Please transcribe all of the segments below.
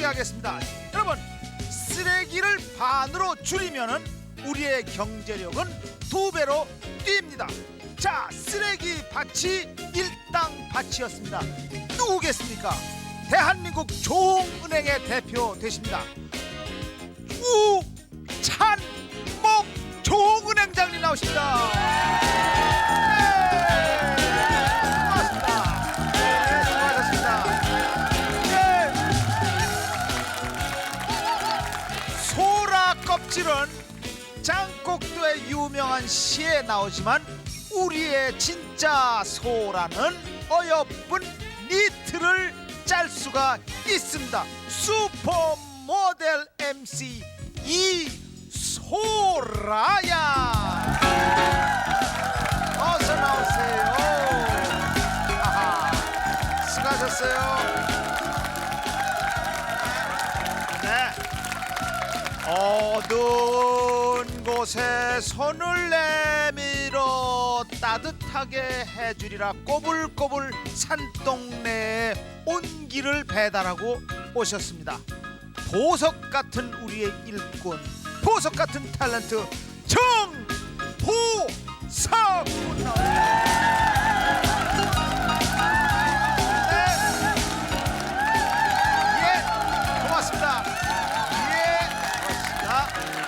공개하겠습니다. 여러분, 쓰레기를 반으로 줄이면은 우리의 경제력은 2배로 뜁니다. 자, 쓰레기 밭이 일당 밭이었습니다. 누구겠습니까? 대한민국 조흥은행의 대표 되십니다. 우찬목 조흥은행장님 나오십니다. 고맙습니다. 네, 수고하셨습니다. 네. 소라 껍질은 장곡도의 유명한 시에 나오지만 우리의 진짜 소라는 어여쁜 니트를 짤 수가 있습니다. 슈퍼모델 MC 이소라야, 어서 나오세요. 아하, 수고하셨어요. 네. 어두운 곳에 손을 내밀어 따뜻하게 해주리라 꼬불꼬불 산동네에 온기를 배달하고 오셨습니다. 보석 같은 우리의 일꾼, 보석 같은 탤런트 정보석군 네. 예, 고맙습니다. 예, 고맙습니다.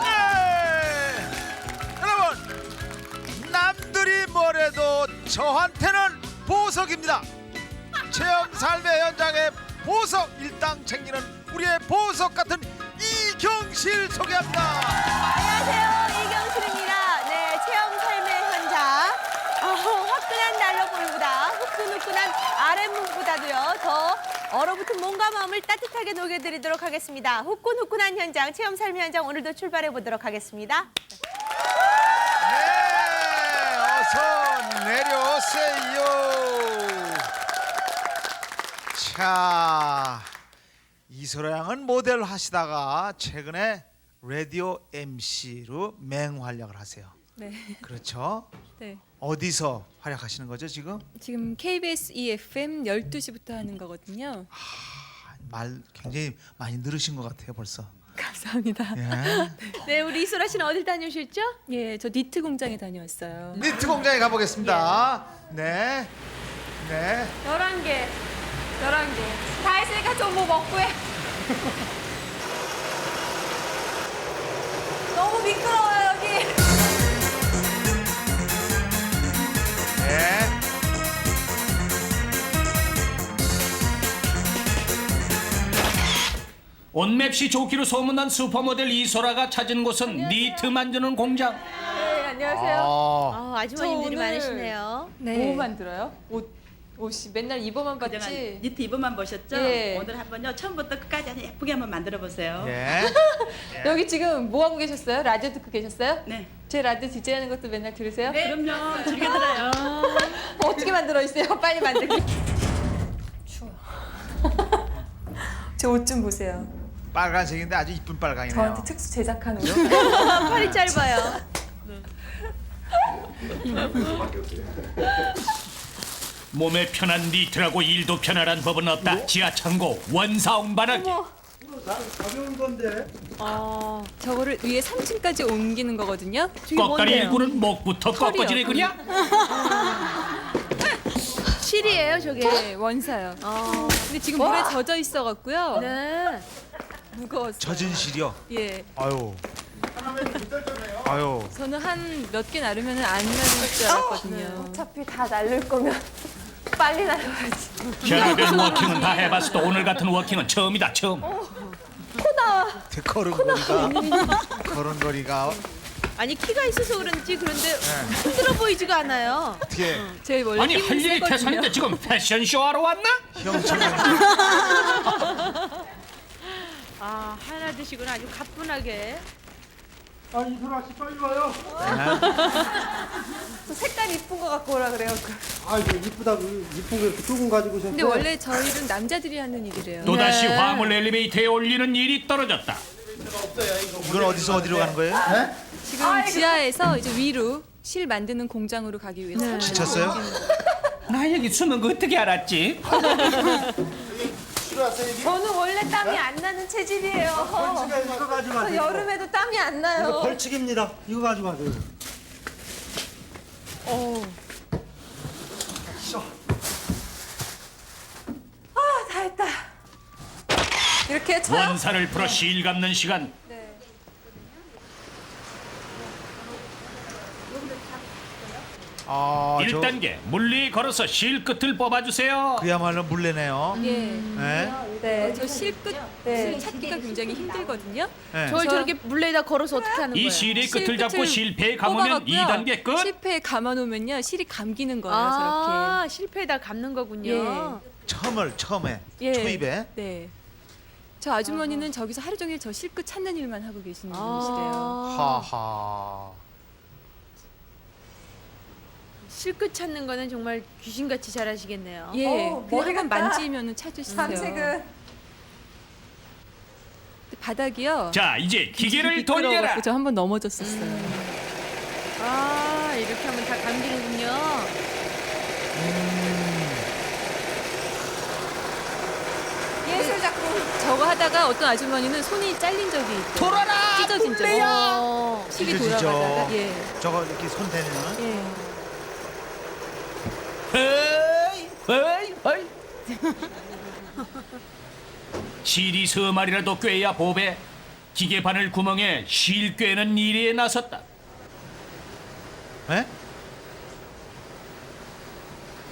네. 여러분, 남들이 뭐래도 저한테는 보석입니다. 체험 삶의 현장에 보석 일당 챙기는 우리의 보석 같은 이경실 소개합니다. 안녕하세요, 이경실입니다. 네, 체험 삶의 현장. 화끈한 난로불보다 후끈후끈한 아랫목보다도요 더 얼어붙은 몸과 마음을 따뜻하게 녹여드리도록 하겠습니다. 후끈후끈한 현장, 체험 삶의 현장 오늘도 출발해 보도록 하겠습니다. 네, 어서 내려오세요. 자, 이소라 양은 모델 하시다가 최근에 라디오 MC로 맹활약을 하세요. 네. 그렇죠? 네. 어디서 활약하시는 거죠 지금? 지금 KBS EFM 12시부터 하는 거거든요. 말 굉장히 많이 늘으신 것 같아요 벌써. 감사합니다. 예. 네, 우리 이소라 씨는 어딜 다녀오셨죠? 예, 저 니트 공장에 다녀왔어요. 니트 공장에 가보겠습니다. 네. 네. 11개. 다 했으니까 좀 뭐 먹고 해. 너무 미끄러워요, 여기. 네. 온맵시 좋기로 소문난 슈퍼모델 이소라가 찾은 곳은 니트 만드는 공장. 네, 안녕하세요. 아주머님들이 저 오늘- 많으시네요. 네. 뭐 만들어요? 옷이 맨날 입어만 그동안 봤지. 니트 입어만 보셨죠? 예. 오늘 한번요 처음부터 끝까지 아주 예쁘게 한번 만들어 보세요. 예. 여기 지금 뭐 하고 계셨어요? 라디오 듣고 계셨어요? 네. 제 라디오 DJ하는 것도 맨날 들으세요? 그럼요. 즐겨 들어요. 어떻게 만들어 있어요? 빨리 만들기. 추워. 제 옷 좀 보세요. 빨간색인데 아주 이쁜 빨강이네요. 저한테 특수 제작한 옷. 팔이 짧아요. 몸에 편한 니트라고 일도 편안한 법은 없다. 지하창고 원사홍반하기. 저거를 위에 3층까지 옮기는 거거든요. 꺽다리 일구는 목부터 꺾어지네 그냥. 실이에요, 저게. 네, 원사요. 근데 지금 물에 젖어 있어갖고요. 네. 무거웠어요. 젖은 실이요. 예. 아유. 아유. 저는 한 몇 개 나르면 안 나를 줄 알았거든요. 어차피 다 나를 거면 빨리 나르야지. 별의별 워킹은 다 해봤어도 오늘 같은 워킹은 처음이다 처음. 걸음걸이가 아니, 키가 있어서 그런지 그런데 힘들어 보이지가 않아요. 어떻게 저희 원래 아니 할 일이 태산인데 지금 패션쇼 하러 왔나? 형처럼 하나 드시고는 아주 가뿐하게. 이소라 씨 빨리 와요. 색깔 이쁜 거 갖고 오라 그래요. 아이고 이쁘다고 이쁜 거 이렇게 조금 가지고 오셨어요. 근데 원래 저희는 남자들이 하는 일이래요. 또다시 화물 엘리베이터에 올리는 일이 떨어졌다. 이건 어디서 어디로 가는 거예요? 지금 지하에서 이제 위로 실 만드는 공장으로 가기 위해서. 지쳤어요? 나 여기 숨은 거 어떻게 알았지? 가져왔어요 여기? 저는 원래 땀이 안 나는 체질이에요. 벌칙이야 이거 가져가세요. 저 여름에도 땀이 안 이거 나요. 벌칙입니다. 이거 가져가세요. 다 했다. 이렇게 쳐요? 원산을 풀어 실 감는 시간. 아, 저 1단계 물리 걸어서 실 끝을 뽑아주세요. 그야말로 물레네요. 예. 네. 네. 저 실끝 실 찾기가 굉장히 힘들거든요. 네. 저걸 저렇게 물레에다 걸어서 어떻게 하는 이 거예요? 실의 끝을 잡고 실패에 감으면 뽑아갖고요. 2단계 끝. 실패에 감아놓으면요 실이 감기는 거예요. 아, 실패에다 감는 거군요. 처음에 예. 초입에. 네. 저 아주머니는 저기서 하루 종일 저 실끝 찾는 일만 하고 계시는 분이시래요. 하하. 실끝 찾는 거는 정말 귀신같이 잘하시겠네요. 예, 그냥 만지면은 찾으시대요. 산책은 근데 바닥이요. 자 이제 기계를 미끄러워갖고 돌려라. 저 한 번 넘어졌었어요. 아, 이렇게 하면 다 감기는군요. 예술 작품. 저거 하다가 어떤 아주머니는 손이 잘린 적이 있대요. 돌아라, 찢어진 적이. 어, 식이 찢어지죠. 돌아가다가 예. 저거 이렇게 손 대면. 예. 헤이. 실이 서 마리라도 꿰야 보배. 기계 바늘 구멍에 실 꿰는 일에 나섰다. 예?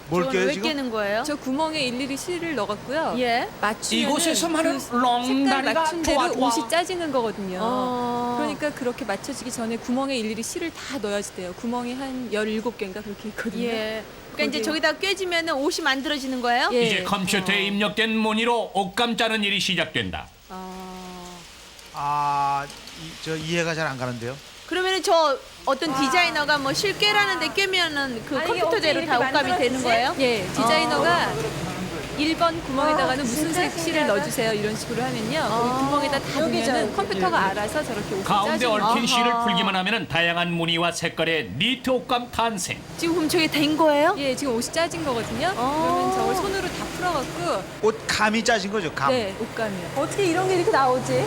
뭘 저건 껴요 왜 지금? 깨는 거예요? 저 구멍에 일일이 실을 넣어갖고요. 예. 맞추면 이곳에서만은 색깔 롱다리가 맞춘 대로 좋아. 옷이 짜지는 거거든요. 어. 그러니까 그렇게 맞춰지기 전에 구멍에 일일이 실을 다 넣어야지 돼요. 구멍이 한 17개인가 그렇게 있거든요. 예. 그러니까 이제 거기에- 저기다 꿰지면 옷이 만들어지는 거예요? 예. 이제 컴퓨터에 입력된 무늬로 옷감 짜는 일이 시작된다. 아, 저 이해가 잘 안 가는데요. 그러면은 저 어떤 디자이너가 뭐 실깨라는데 꿰면은 그 아니, 이게 컴퓨터대로 어떻게 다 이렇게 옷감이 되는 만들어지지? 거예요? 예, 디자이너가 1번 구멍에다가는 와, 무슨 진짜 색 실을 신기하다. 넣어주세요 이런 식으로 하면요. 거기 구멍에다 다 넣으면 컴퓨터가 알아서 저렇게 옷을 가운데 짜주는 얽힌 거예요. 실을 풀기만 하면 다양한 무늬와 색깔의 니트 옷감 탄생. 지금 그럼 저게 된 거예요? 예, 지금 옷이 짜진 거거든요. 그러면 저걸 손으로 다 풀어갖고 옷 감이 짜진 거죠, 감. 네, 옷감이요. 어떻게 이런 게 이렇게 나오지?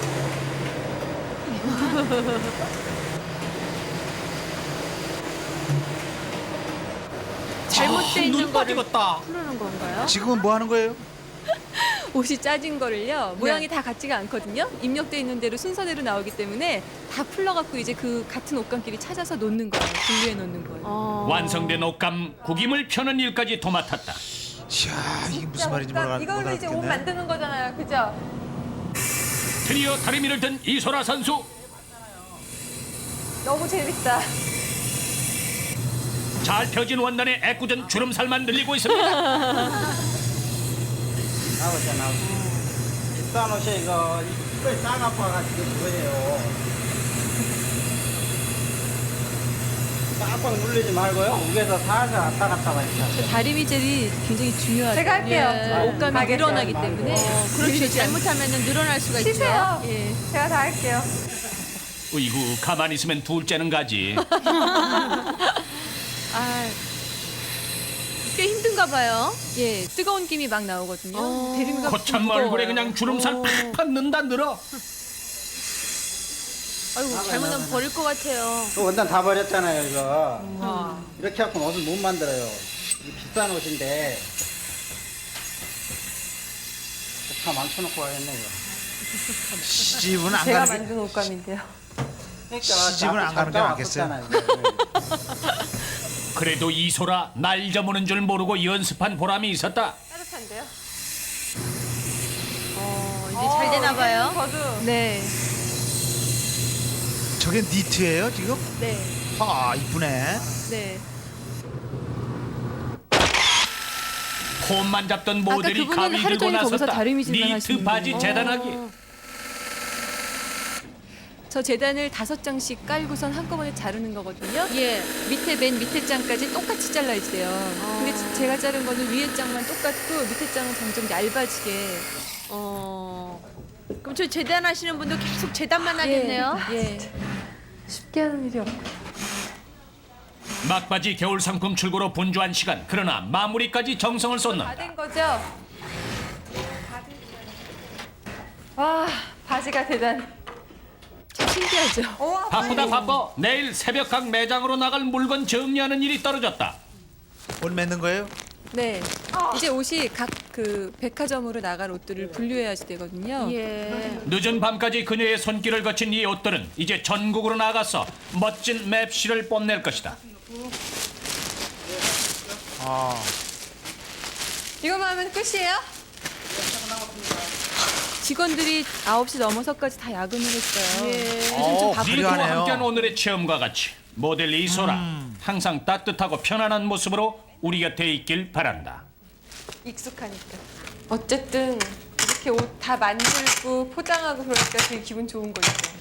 잘못돼 있는 거를 빠지겠다. 풀는 건가요? 지금은 뭐 하는 거예요? 옷이 짜진 거를요. 모양이 다 같지가 않거든요. 입력돼 있는 대로 순서대로 나오기 때문에 다 풀러갖고 이제 그 같은 옷감끼리 찾아서 놓는 거예요. 분류해 놓는 거예요. 완성된 옷감 구김을 펴는 일까지 도맡았다. 이야, 이게 무슨 말인지 못 이걸로 이제 옷 알아듣겠네. 만드는 거잖아요, 그죠? 드디어 다리미를 든 이소라 선수. 너무 재밌다. 잘 펴진 원단에 애꿎은 주름살만 늘리고 있습니다. 나오세요, 나오세요. 비싼 옷에 이걸 싸갖고 와가지고 그거예요. 빡빡 눌리지 말고요. 위에서 살살 왔다 갔다 하니까. 다리미 젤이 굉장히 중요하죠. 제가 할게요. 예, 옷감이 가겠어요. 늘어나기 때문에. 그렇죠. 잘못하면은 늘어날 수가 있죠. 쉬세요. 예. 제가 다 할게요. 으이구 가만히 있으면 둘째는 가지. 아, 꽤 힘든가 봐요. 예, 뜨거운 김이 막 나오거든요. 대리미가 거참 무거워요. 얼굴에 그냥 주름살 팍팍 는다 늘어. 아이고, 잘못하면 버릴 것 같아요. 또 원단 다 버렸잖아요, 이거. 이렇게 갖고는 옷을 못 만들어요. 이 비싼 옷인데. 다 망쳐놓고 와야겠네, 이거. 시집은 안 제가 가는 게 만든 옷감인데요. 그러니까 시집은 안 가는 게 낫겠어요. 그래도 이소라 날 저무는 줄 모르고 연습한 보람이 있었다. 따뜻한데요? 이제 잘 되나 봐요. 저도 네, 저게 니트예요, 지금? 네, 아, 이쁘네. 네. 폼만 잡던 모델이 그분은 가위 하루 들고 종일 거기서 나섰다. 다리미질만 니트 하시는 바지 분이에요. 재단하기. 저 재단을 5장씩 깔고선 한꺼번에 자르는 거거든요. 예. 밑에 맨 밑에 장까지 똑같이 잘라야 돼요. 근데 제가 자른 거는 위에 장만 똑같고 밑에 장은 점점 얇아지게. 그럼 저 재단하시는 분도 계속 재단만 하겠네요. 예. 쉽게 하는 일이 없고. 막바지 겨울 상품 출고로 분주한 시간. 그러나 마무리까지 정성을 쏟는다. 다 된 거죠? 와, 바지가 대단해. 참 신기하죠. 바쁘다 바빠. 내일 새벽각 매장으로 나갈 물건 정리하는 일이 떨어졌다. 옷 맺는 거예요? 네. 이제 옷이 각 그 백화점으로 나갈 옷들을 분류해야지 되거든요. 예. 늦은 밤까지 그녀의 손길을 거친 이 옷들은 이제 전국으로 나가서 멋진 맵시를 뽐낼 것이다. 아, 이거만 하면 끝이에요? 직원들이 9시 넘어서까지 다 야근을 했어요. 요즘 좀 바쁘고 그리고 불리하네요. 함께한 오늘의 체험과 같이 모델 이소라 항상 따뜻하고 편안한 모습으로 우리 곁에 있길 바란다. 익숙하니까. 어쨌든 이렇게 옷 다 만들고 포장하고 그러니까 되게 기분 좋은 거 있죠.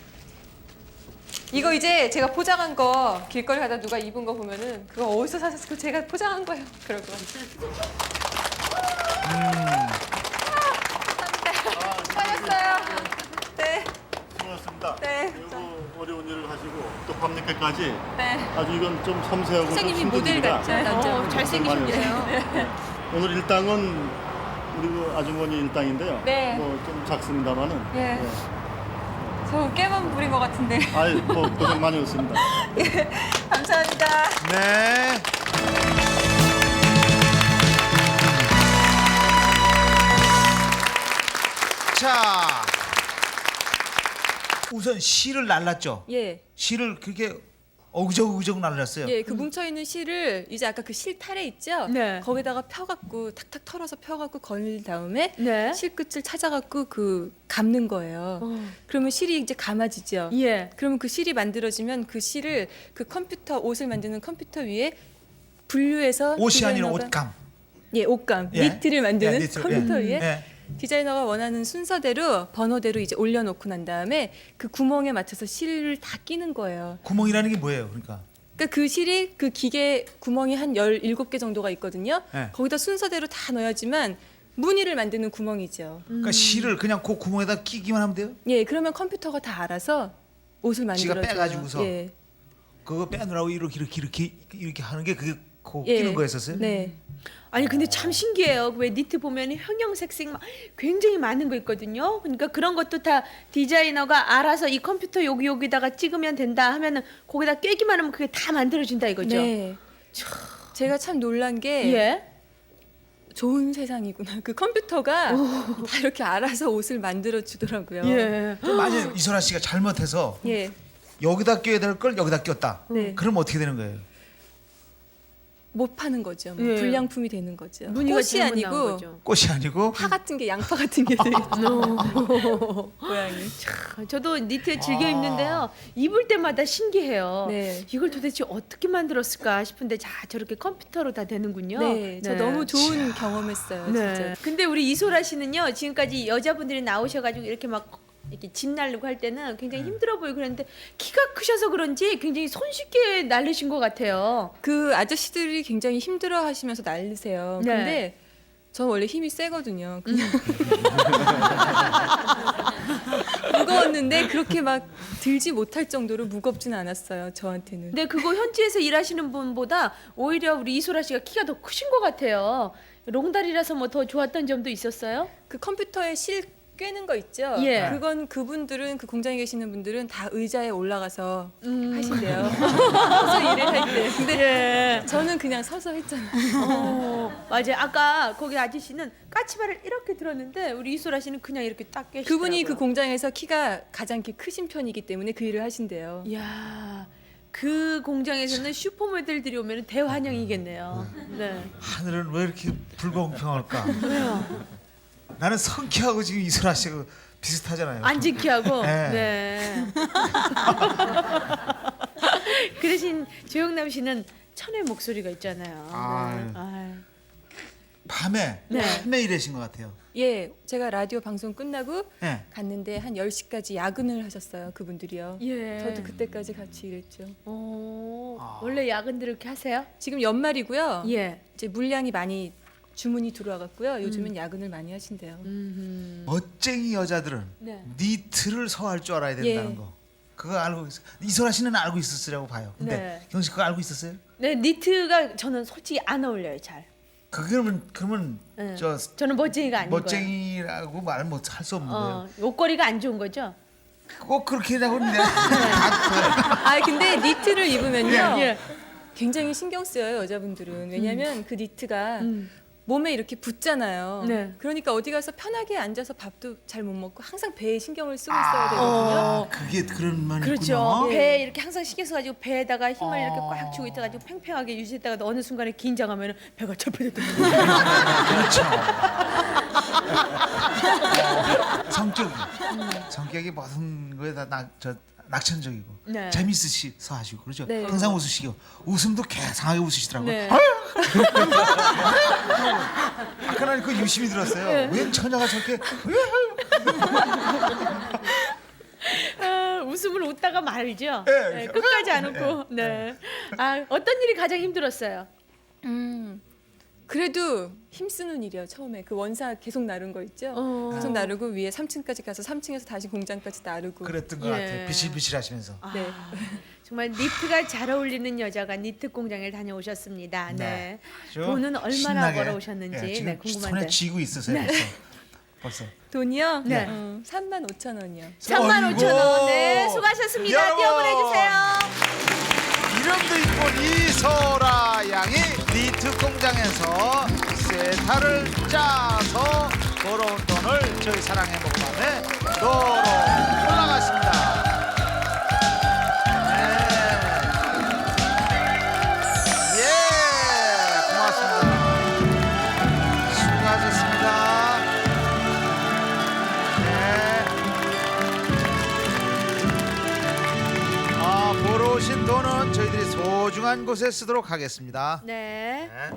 이거 이제 제가 포장한 거 길거리 가다 누가 입은 거 보면은 그거 어디서 사셨어요? 그거 제가 포장한 거예요. 그러고. 수고하셨어요. 네. 수고하셨습니다. 네. 그리고 어려운 일을 하시고 또 밤늦게까지 네. 아주 이건 좀 섬세하고 선생님이 좀 모델 힘듭니다. 같죠? 남자. 잘생기셨네요. 오늘 일당은 우리 그 아주머니 일당인데요. 네. 뭐 좀 작습니다만은. 예. 저 깨만 부린 것 같은데. 아이 뭐 고생 많이 했습니다. 감사합니다. 네. 자, 우선 실을 날랐죠. 예. 실을 그렇게 어그저그저그 날렸어요. 예, 그 뭉쳐있는 실을 이제 아까 그 실타래 있죠? 네. 거기다가 펴갖고 탁탁 털어서 펴갖고 걸린 다음에 네. 실 끝을 찾아갖고 그 감는 거예요. 그러면 실이 이제 감아지죠? 예. 그러면 그 실이 만들어지면 그 실을 그 컴퓨터, 옷을 만드는 컴퓨터 위에 분류해서 옷이 아니라 디자이너가- 옷감. 예, 옷감. 예. 니트를 만드는 예, 니트. 컴퓨터 예. 위에 예. 디자이너가 원하는 순서대로 번호대로 이제 올려놓고 난 다음에 그 구멍에 맞춰서 실을 다 끼는 거예요. 구멍이라는 게 뭐예요? 그러니까 그러니까 그 실이 그 기계 구멍이 한 17개 정도가 있거든요. 네. 거기다 순서대로 다 넣어야지만 무늬를 만드는 구멍이죠. 그러니까 실을 그냥 그 구멍에다 끼기만 하면 돼요? 예, 그러면 컴퓨터가 다 알아서 옷을 지가 만들어줘요. 빼가지고서? 예. 그거 빼느라고 이렇게 하는 게 그게 그 예. 끼는 거였었어요? 네. 아니 근데 참 신기해요. 왜 니트 보면 형형색색 막 굉장히 많은 거 있거든요. 그러니까 그런 것도 다 디자이너가 알아서 이 컴퓨터 여기다가 찍으면 된다 하면은 거기다 꿰기만 하면 그게 다 만들어준다 이거죠. 네. 제가 참 놀란 게 예. 좋은 세상이구나. 그 컴퓨터가 다 이렇게 알아서 옷을 만들어 주더라고요. 예. 그럼 만약 이소라 씨가 잘못해서 예. 여기다 껴야 될 걸 여기다 꼈다. 네. 그럼 어떻게 되는 거예요? 못 파는 거죠. 뭐 예. 불량품이 되는 거죠. 무늬가 꽃이 잘못 나온 아니고 거죠. 꽃이 아니고 파 같은 게 양파 같은 게 되겠죠. 모양이. 저도 니트 즐겨 입는데요. 입을 때마다 신기해요. 네. 이걸 도대체 어떻게 만들었을까 싶은데 자 저렇게 컴퓨터로 다 되는군요. 네, 저 너무 좋은 경험했어요, 네. 진짜. 근데 우리 이소라 씨는요 지금까지 여자분들이 나오셔가지고 이렇게 막 이렇게 집 날리고 할 때는 굉장히 힘들어 보이고 그랬는데 키가 크셔서 그런지 굉장히 손쉽게 날리신 것 같아요. 그 아저씨들이 굉장히 힘들어하시면서 난리세요. 네. 근데 전 원래 힘이 세거든요. 그냥 무거웠는데 그렇게 막 들지 못할 정도로 무겁진 않았어요. 저한테는. 근데 그거 현지에서 일하시는 분보다 오히려 우리 이소라 씨가 키가 더 크신 것 같아요. 롱다리라서 뭐 더 좋았던 점도 있었어요? 그 컴퓨터에 실 꿰는 거 있죠. 예. 그건 그분들은 그 공장에 계시는 분들은 다 의자에 올라가서 하신대요. 서서 일을 할 때. 근데 저는 그냥 서서 했잖아요. 맞아요. 아까 거기 아저씨는 까치발을 이렇게 들었는데 우리 이소라 씨는 그냥 이렇게 딱 깨시더라고요. 그분이 그 공장에서 키가 가장 이렇게 크신 편이기 때문에 그 일을 하신대요. 이야, 그 공장에서는 슈퍼모델들이 오면 대환영이겠네요. 네. 하늘은 왜 이렇게 불공평할까? 나는 성키하고 지금 이소라 씨가 비슷하잖아요. 안 지키하고. 네. 네. 그 대신 조영남 씨는 천의 목소리가 있잖아요. 아유. 네. 아유. 밤에 네. 밤에 일하신 것 같아요. 예, 제가 라디오 방송 끝나고 예. 갔는데 한 10시까지 야근을 하셨어요. 그분들이요. 예. 저도 그때까지 같이 일했죠. 원래 야근들 이렇게 하세요? 지금 연말이고요. 예. 이제 물량이 많이 주문이 들어와갖고요. 요즘은 야근을 많이 하신대요. 멋쟁이 여자들은 네. 니트를 서할 줄 알아야 된다는 예. 거. 그거 알고 이소라 씨는 알고 있었으라고 봐요. 근데 네. 경식 그거 알고 있었어요? 네, 니트가 저는 솔직히 안 어울려요, 잘. 그러면 네. 저 저는 멋쟁이가 아닌 거예요. 멋쟁이라고 말을 못 할 수 없는데요. 옷걸이가 안 좋은 거죠? 꼭 그렇게 하고 있는데 다 아 근데 니트를 입으면요 예. 굉장히 신경 쓰여요 여자분들은. 왜냐하면 그 니트가 몸에 이렇게 붙잖아요. 네. 그러니까 어디 가서 편하게 앉아서 밥도 잘 못 먹고 항상 배에 신경을 쓰고 있어야 되거든요. 그게 그런 면이 그렇죠. 있군요. 배에 이렇게 항상 신경 써가지고 배에다가 힘을 이렇게 꽉 주고 있어가지고 팽팽하게 유지했다가 어느 순간에 긴장하면 배가 철폐됐다. 그렇죠. 성격이 모든 거에 다 낙천적이고 네. 재밌으셔 하시고 그러죠. 네. 항상 웃으시고 웃음도 개상하게 웃으시더라고요. 네. 아까 난 그 유심히 들었어요. 웬 처녀가 저렇게 웃음을 웃다가 말이죠. 네. 네, 끝까지 안 웃고. 네. 아, 어떤 일이 가장 힘들었어요? 그래도 힘쓰는 일이에요 처음에. 그 원사 계속 나른 거 있죠. 계속 나르고 위에 3층까지 가서 3층에서 다시 공장까지 나르고. 그랬던 것 예. 같아요. 비실비실하시면서. 네. 정말 니트가 잘 어울리는 여자가 니트 공장에 다녀오셨습니다. 네. 아주 돈은 얼마나 신나게. 벌어오셨는지 예, 지금 네, 궁금한데. 손에 쥐고 있으세요. 벌써. 돈이요? 네. 35,000원이요. 35,000원. 네, 수고하셨습니다. 여러분! 띄워보내주세요. 이름도 있고 이소라 양이 니트 공장에서 세타를 짜서 벌어온 돈을 저희 사랑의 목감에 도로 올라갔습니다. 네. 예, 고맙습니다. 수고하셨습니다. 네. 보러 오신 돈은 저희들이 소중한 곳에 쓰도록 하겠습니다. 네. 네.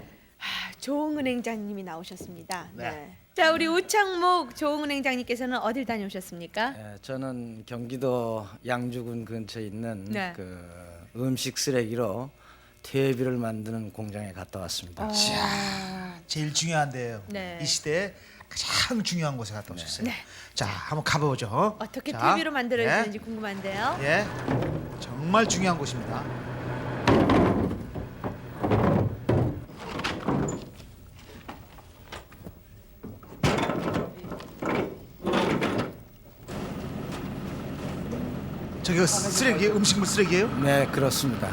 조흥은행장님이 나오셨습니다. 네. 네. 자, 우리 우창목 조흥은행장님께서는 어딜 다녀오셨습니까? 저는 경기도 양주군 근처에 있는 네. 그 음식 쓰레기로 퇴비를 만드는 공장에 갔다 왔습니다. 자, 제일 중요한데요. 네. 이 시대에 가장 중요한 곳에 갔다 오셨어요. 네. 자, 한번 가보죠. 어떻게 자, TV로 만들어지는지 예. 궁금한데요. 예, 정말 중요한 곳입니다. 저기 쓰레기, 음식물 쓰레기예요? 네, 그렇습니다.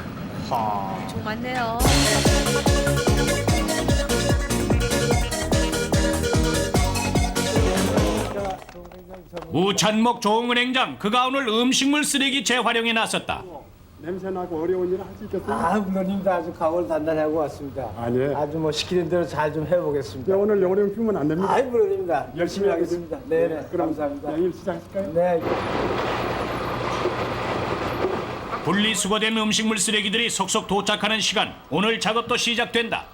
좀 많네요. 우찬목 조흥은행장 그가 오늘 음식물 쓰레기 재활용에 나섰다. 냄새나고 어려운 일 할 수 있겠어요? 아, 물론입니다. 아주 각오를 단단히 하고 왔습니다. 아니에요. 아주 뭐 시키는 대로 잘 좀 해보겠습니다. 오늘 어려움 피우면 안 됩니다. 아이, 물론입니다. 열심히 하겠습니다. 네네. 그럼 감사합니다. 일 시작할까요? 네. 분리수거된 음식물 쓰레기들이 속속 도착하는 시간. 오늘 작업도 시작된다.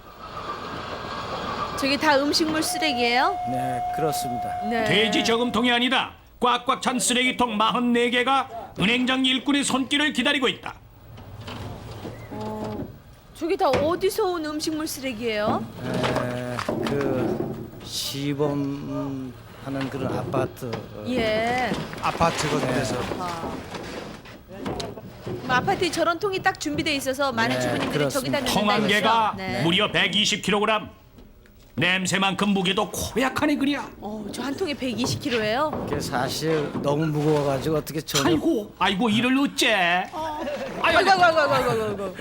저게 다 음식물 쓰레기예요? 네, 그렇습니다. 네. 돼지 저금통이 아니다. 꽉꽉 찬 쓰레기통 44개가 은행장 일꾼의 손길을 기다리고 있다. 저게 다 어디서 온 음식물 쓰레기예요? 그 시범하는 그런 아파트. 예. 아파트 같은 데서. 아파트에 저런 통이 딱 준비돼 있어서 많은 네, 주부님들이 그렇습니다. 저기다 통 넣는다 한 개가 이거죠? 네. 무려 120kg. 냄새만큼 무게도 고약하네 그랴. 저 한 통에 120kg예요? 그게 사실 너무 무거워가지고 어떻게 전혀 아이고 이를 어째. 아이고.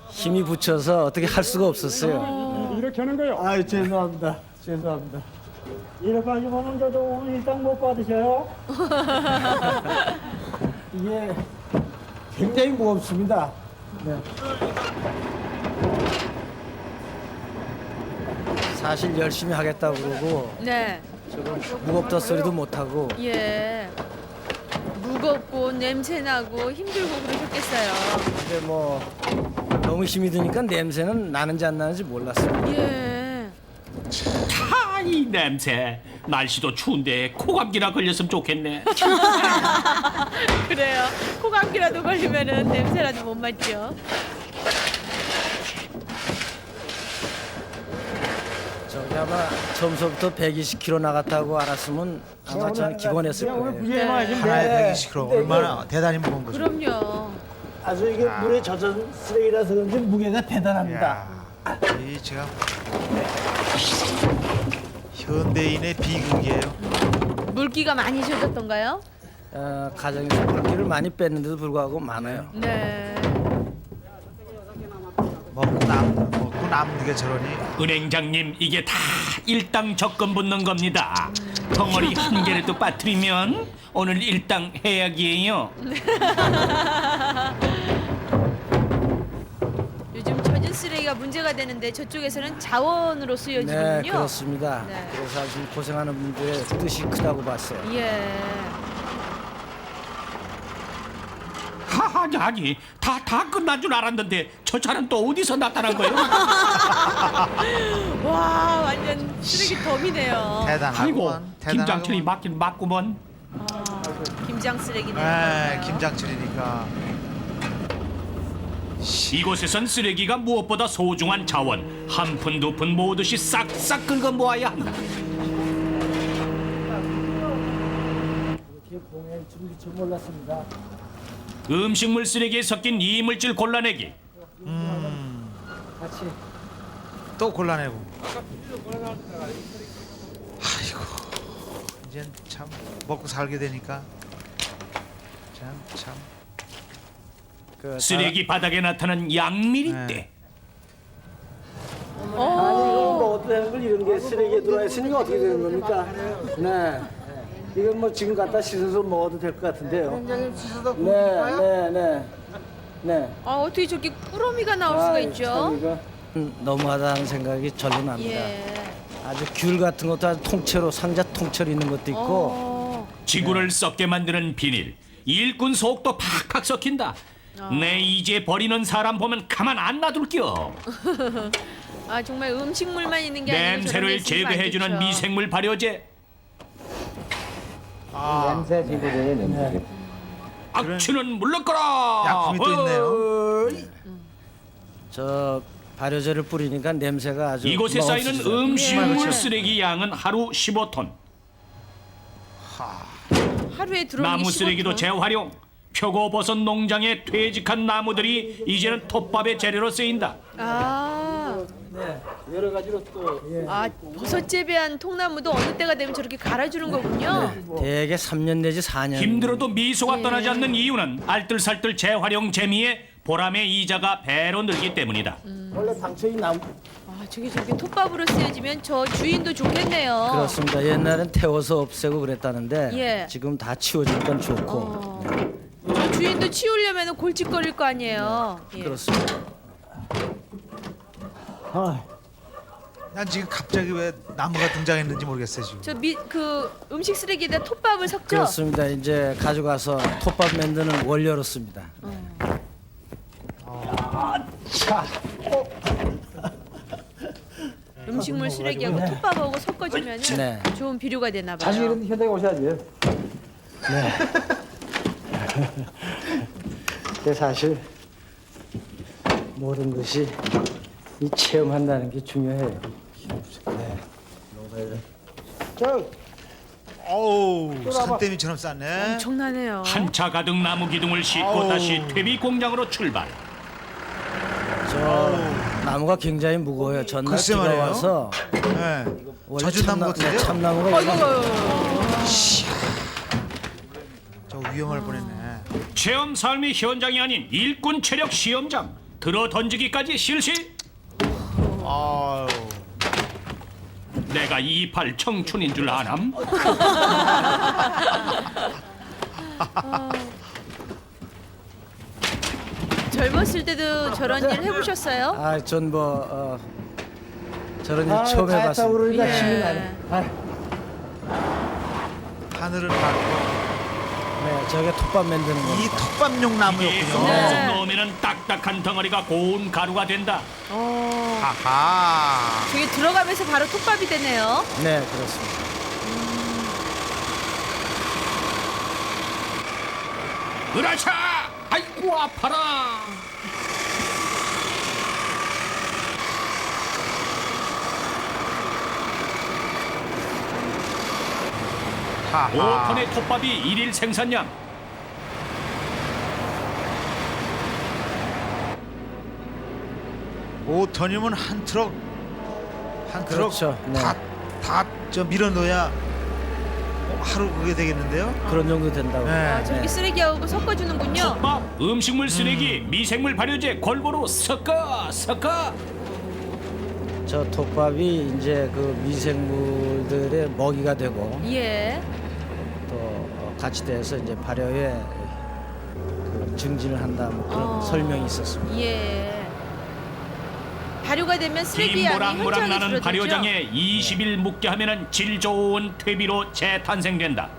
힘이 붙여서 어떻게 할 수가 없었어요. 이렇게 하는 거요. 아유, 죄송합니다. 죄송합니다. 이렇게 하시면 저도 오늘 일당 못 받으셔요? 이게 굉장히 무겁습니다. 네. 사실 열심히 하겠다고 그러고 네. 조금 무겁다 소리도 못하고 예. 무겁고 냄새 나고 힘들고 그러셨겠어요. 근데 뭐 너무 힘이 드니까 냄새는 나는지 안 나는지 몰랐어요. 예. 이 냄새. 날씨도 추운데 코감기나 걸렸으면 좋겠네. 그래요. 코감기라도 걸리면은 냄새라도 못 맡죠. 저기 아마 처음서부터 120kg 나갔다고 알았으면 아마 저는 기권했을 거예요. 하나에 120kg. 얼마나 대단히 무거운 거죠. 그럼요. 아주 이게 물에 젖은 쓰레기라서 그런지 무게가 대단합니다. 야. 이 제가 현대인의 비극이에요. 물기가 많이 젖었던가요? 가정에서 물기를 많이 뺐는데도 불구하고 많아요. 네. 먹고 남는 게 저러니. 은행장님 이게 다 일당 적금 붙는 겁니다. 덩어리 한 개라도 빠뜨리면 오늘 일당 해약이에요. 요즘 젖은 쓰레기가 문제가 되는데 저쪽에서는 자원으로 쓰여지군요. 네, 그렇습니다. 네. 그래서 아주 고생하는 분들의 뜻이 크다고 봤어요. 예. 아니 다 끝난 줄 알았는데 저 차는 또 어디서 나타난 거예요? 와, 완전 쓰레기 덤이네요. 아이고 대단하구만. 김장철이 맞긴 맞구먼. 김장 쓰레기네. 네, 김장철이니까. 이곳에선 쓰레기가 무엇보다 소중한 자원. 한 푼 두 푼 모으듯이 싹싹 긁어 모아야 한다. 이렇게 공연 줄일 줄 몰랐습니다. 음식물 쓰레기에 섞인 이물질 골라내기. 같이. 또 골라내고. 아이고, 이젠 참 먹고 살게 되니까 참. 쓰레기 바닥에 나타난 양미리떼. 네. 아니 이거 뭐 어떻게 하는 걸 이런 게 쓰레기에 들어와 있으니까 어떻게 되는 겁니까? 네. 이건 뭐 지금 갖다 씻어서 먹어도 될 것 같은데요. 네. 아, 어떻게 저렇게 꾸러미가 나올 수가 있죠? 너무하다는 생각이 절로 납니다. 예. 아주 귤 같은 것도 아주 통째로 상자 통째로 있는 것도 있고. 지구를 썩게 만드는 비닐. 일꾼 속도 팍팍 썩힌다. 내 이제 버리는 사람 보면 가만 안 놔둘겨. 아, 정말 음식물만 있는 게 아니라 냄새를 제거해주는 미생물 발효제. 냄새 제거제예요, 냄새. 악취는 물러거라. 약품이 또 있네요. 저 발효제를 뿌리니까 냄새가 아주 이곳에 쌓이는 먹었어요. 음식물 쓰레기 양은 하루 15톤. 하루에 들어오는 나무 게 쓰레기도 15톤. 재활용. 표고버섯 농장의 퇴직한 나무들이 이제는 톱밥의 재료로 쓰인다. 아, 여러 가지로 또 아, 버섯 재배한 통나무도 어느 때가 되면 저렇게 갈아주는 거군요. 대개 3년 내지 4년. 힘들어도 미소가 떠나지 않는 이유는 알뜰살뜰 재활용 재미에 보람의 이자가 배로 늘기 때문이다. 원래 당초에 나무 아, 저게 저렇게 톱밥으로 쓰여지면 저 주인도 좋겠네요. 그렇습니다. 옛날엔 태워서 없애고 그랬다는데 예. 지금 다 치워지니까 좋고. 저 주인도 치우려면 골칫거릴 거 아니에요. 예. 그렇습니다. 난 지금 갑자기 왜 나무가 등장했는지 모르겠어요 지금. 그 음식 쓰레기에다 톱밥을 섞죠? 그렇습니다. 이제 가져가서 톱밥 만드는 원료로 씁니다. 음식물 쓰레기하고 톱밥하고 섞어주면 네. 좋은 비료가 되나 봐요. 다시 이런 현장에 오셔야지. 네. 근데 사실 모든 것이 이 체험한다는 게 중요해요. 네. 어우, 산더미처럼 쌌네. 엄청나네요. 한 차 가득 나무 기둥을 싣고 다시 퇴비 공장으로 출발. 저 나무가 굉장히 무거워요. 전날 글쎄 비가 말이에요. 와서 네. 원래 젖은 나무 같은데요? 참나무가 이거 저 위험할 뻔했네. 체험 삶의 현장이 아닌 일꾼 체력 시험장. 들어 던지기까지 실시. 아유. 내가 28 청춘인 줄 아남? 젊었을 때도 저런 일 해보셨어요? 아, 전 뭐 저런 일 처음 해봤습니다. 그러니까 예. 힘이 나네. 하늘을 밟고 네, 저게 톱밥 만드는 이 겁니다. 톱밥용 이게 나무였군요. 쏙쏙 넣으면 딱딱한 덩어리가 고운 가루가 된다. 하하. 저게 들어가면서 바로 톱밥이 되네요. 네, 그렇습니다. 으라차! 아이고 아파라. 하하. 5톤의 톱밥이 일일 생산량. 5톤이면 한 트럭 그렇죠. 네. 다저 밀어 넣어야 하루 그게 되겠는데요? 그런 정도 된다고. 네. 저렇게 쓰레기하고 섞어주는군요. 밥, 음식물 쓰레기, 미생물 발효제 골고루 섞어. 저 톱밥이 이제 그 미생물들의 먹이가 되고 예. 또 같이 돼서 이제 발효에 그 증진을 한다 뭐 그런 설명이 있었습니다. 예. 발효가 되면 쓰레기 양이 김모락모락 현저하게 나는 줄어들죠. 발효장에 20일 묵게 하면은 질 좋은 퇴비로 재탄생된다.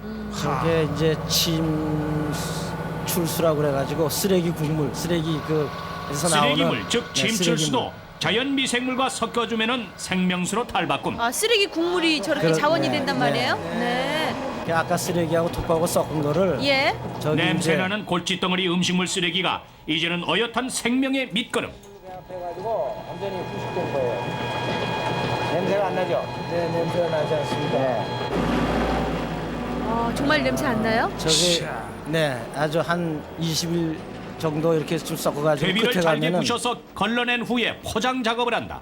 저게 이제 침출수라고 그래가지고 쓰레기 국물, 쓰레기 그에서 나오는 쓰레기물 즉 네, 침출수도 쓰레기물. 자연 미생물과 섞어주면은 생명수로 탈바꿈. 아, 쓰레기 국물이 저렇게 그렇- 자원이 네, 된단 네, 말이에요? 네. 네. 그 아까 쓰레기하고 톱하고 섞은 거를 예. 저기 냄새나는 골칫덩어리 음식물 쓰레기가 이제는 어엿한 생명의 밑거름. 해가지고 완전히 후식된 거예요. 냄새가 안 나죠? 네, 냄새가 나지 않습니다. 정말 냄새 안 나요? 저기 네, 아주 한 20일 정도 이렇게 좀 섞어가지고 퇴비를 끝에 잘게 가면은 부셔서 걸러낸 후에 포장 작업을 한다.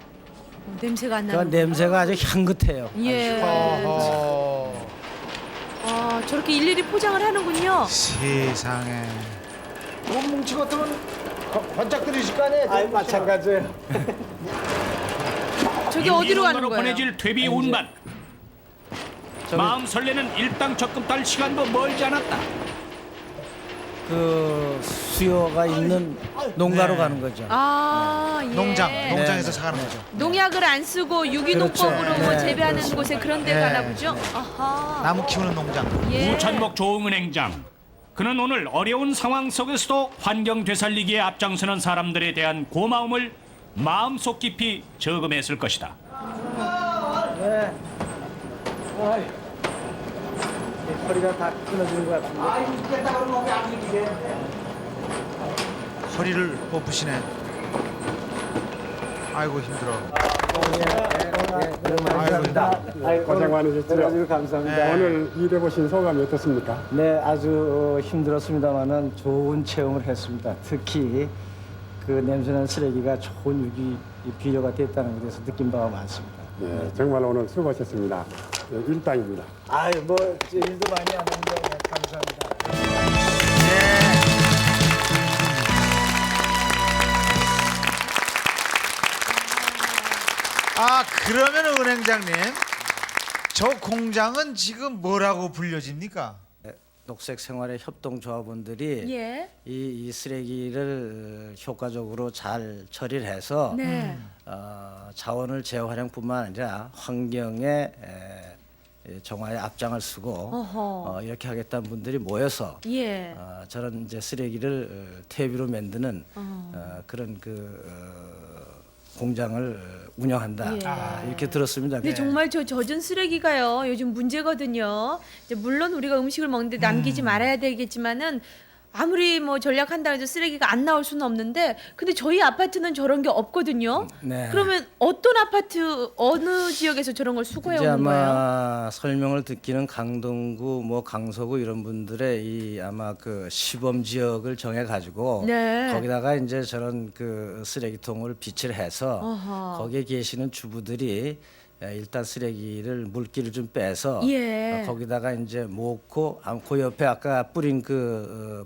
냄새가 안 그 나요. 냄새가 아주 향긋해요. 예. 저렇게 일일이 포장을 하는군요. 세상에. 돈 뭉치 같으면 번쩍거리실 거 아니에요? 아이 마찬가지예요. 저게 어디로 가는 유기농으로 거예요? 보내질 퇴비 운반. 마음 설레는 일당 적금 딸 시간도 멀지 않았다. 그 수요가 있는 농가로 네. 가는 거죠. 아, 예. 농장에서 네. 사가는 거죠. 농약을 안 쓰고 유기농법으로 그렇죠. 뭐 네, 재배하는 그렇습니다. 곳에 그런 데 네. 가나 보죠? 아하. 나무 키우는 농장. 예. 우찬목 조응은행장. 그는 오늘 어려운 상황 속에서도 환경 되살리기에 앞장서는 사람들에 대한 고마움을 마음속 깊이 저금했을 것이다. 네. 아이, 허리가 다 끊어지는 것 같은데. 허리를 뽑으시네. 아이고 힘들어. 감사합니다. 고생 많으셨죠? 감사합니다. 네. 오늘 일해보신 소감이 어떻습니까? 네, 아주 힘들었습니다만은 좋은 체험을 했습니다. 특히 그 냄새나는 쓰레기가 좋은 유기 비료가 됐다는 것에서 느낀 바가 많습니다. 네, 정말 오늘 수고하셨습니다. 네, 일당입니다. 아유, 뭐 일도 많이 안 했는데 감사합니다. 아 그러면 은행장님, 저 공장은 지금 뭐라고 불려집니까? 녹색 생활의 협동조합원들이 예. 이 쓰레기를 효과적으로 잘 처리를 해서 네. 자원을 재활용뿐만 아니라 환경의 정화에 앞장을 쓰고 어허. 이렇게 하겠다는 분들이 모여서 예. 저런 이제 쓰레기를 퇴비로 만드는 그런 공장을 운영한다 예. 이렇게 들었습니다. 근데 정말 저 젖은 쓰레기가요 요즘 문제거든요. 이제 물론 우리가 음식을 먹는데 남기지 말아야 되겠지만은 아무리 뭐 전략한다 해도 쓰레기가 안 나올 수는 없는데 근데 저희 아파트는 저런 게 없거든요. 네. 그러면 어떤 아파트 어느 지역에서 저런 걸 수거해 이제 오는 거예요? 아마 설명을 듣기는 강동구, 뭐 강서구 이런 분들의 이 아마 그 시범 지역을 정해 가지고 네. 거기다가 이제 저런 그 쓰레기통을 비치를 해서 어허. 거기에 계시는 주부들이 일단 쓰레기를 물기를 좀 빼서 예. 거기다가 이제 모고 그 옆에 아까 뿌린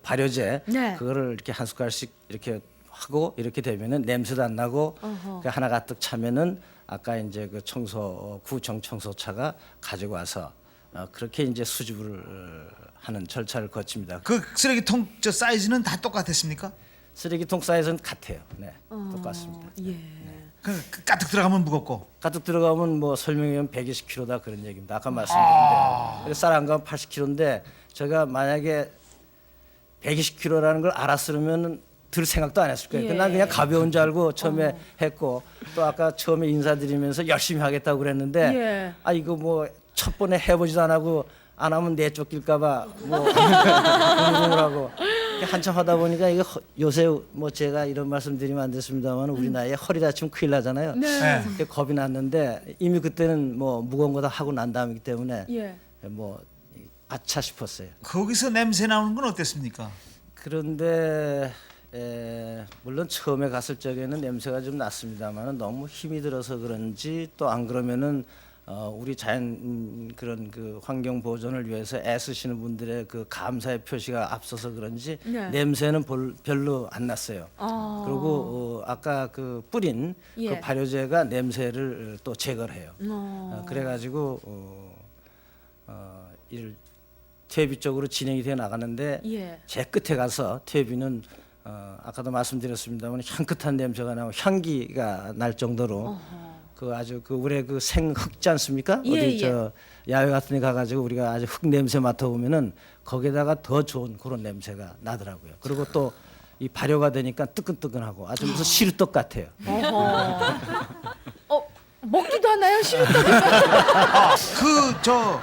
발효제 네. 그거를 이렇게 한 숟갈씩 이렇게 하고 이렇게 되면은 냄새도 안 나고 그 하나 가득 차면은 아까 이제 그 구청 청소차가 가지고 와서 그렇게 이제 수집을 하는 절차를 거칩니다. 그 쓰레기통 저 사이즈는 다 똑같았습니까? 쓰레기통 사이즈는 같아요. 네, 똑같습니다. 예. 그 가득 들어가면 무겁고. 가득 들어가면 뭐 설명하면 120kg다 그런 얘기입니다. 아까 말씀드린 쌀 안 가면 80kg인데 제가 만약에 120kg라는 걸 알았으면 들 생각도 안 했을 거예요. 예. 난 그냥 가벼운 줄 알고 처음에 했고 또 아까 처음에 인사드리면서 열심히 하겠다고 그랬는데 예. 아 이거 뭐 첫 번에 해보지도 안 하고 안 하면 내쫓길까봐 뭐 공부를 하고 한참 하다 보니까 이거 요새 뭐 제가 이런 말씀드리면 안 됐습니다만 우리 나이에 허리 다치면 큰일 나잖아요. 네. 그게 겁이 났는데 이미 그때는 뭐 무거운 거 다 하고 난 다음이기 때문에 예. 뭐 아차 싶었어요. 거기서 냄새 나오는 건 어땠습니까? 그런데 물론 처음에 갔을 적에는 냄새가 좀 났습니다만 너무 힘이 들어서 그런지 또 안 그러면은 우리 자연 그런 그 환경 보존을 위해서 애쓰시는 분들의 그 감사의 표시가 앞서서 그런지 네. 냄새는 별로 안 났어요. 그리고 아까 그 뿌린 예. 그 발효제가 냄새를 또 제거를 해요. 그래가지고 일 퇴비 쪽으로 진행이 돼 나가는데 예. 제 끝에 가서 퇴비는 아까도 말씀드렸습니다만 향긋한 냄새가 나고 향기가 날 정도로 그 아주 그 우리 그 생흙지 않습니까? 예, 어디 예. 저 야외 같은 데 가가지고 우리가 아주 흙 냄새 맡아보면은 거기다가 더 좋은 그런 냄새가 나더라고요. 그리고 또 이 발효가 되니까 뜨끈뜨끈하고 아주 무슨 시루떡 같아요. 먹기도 하나요? 시루떡?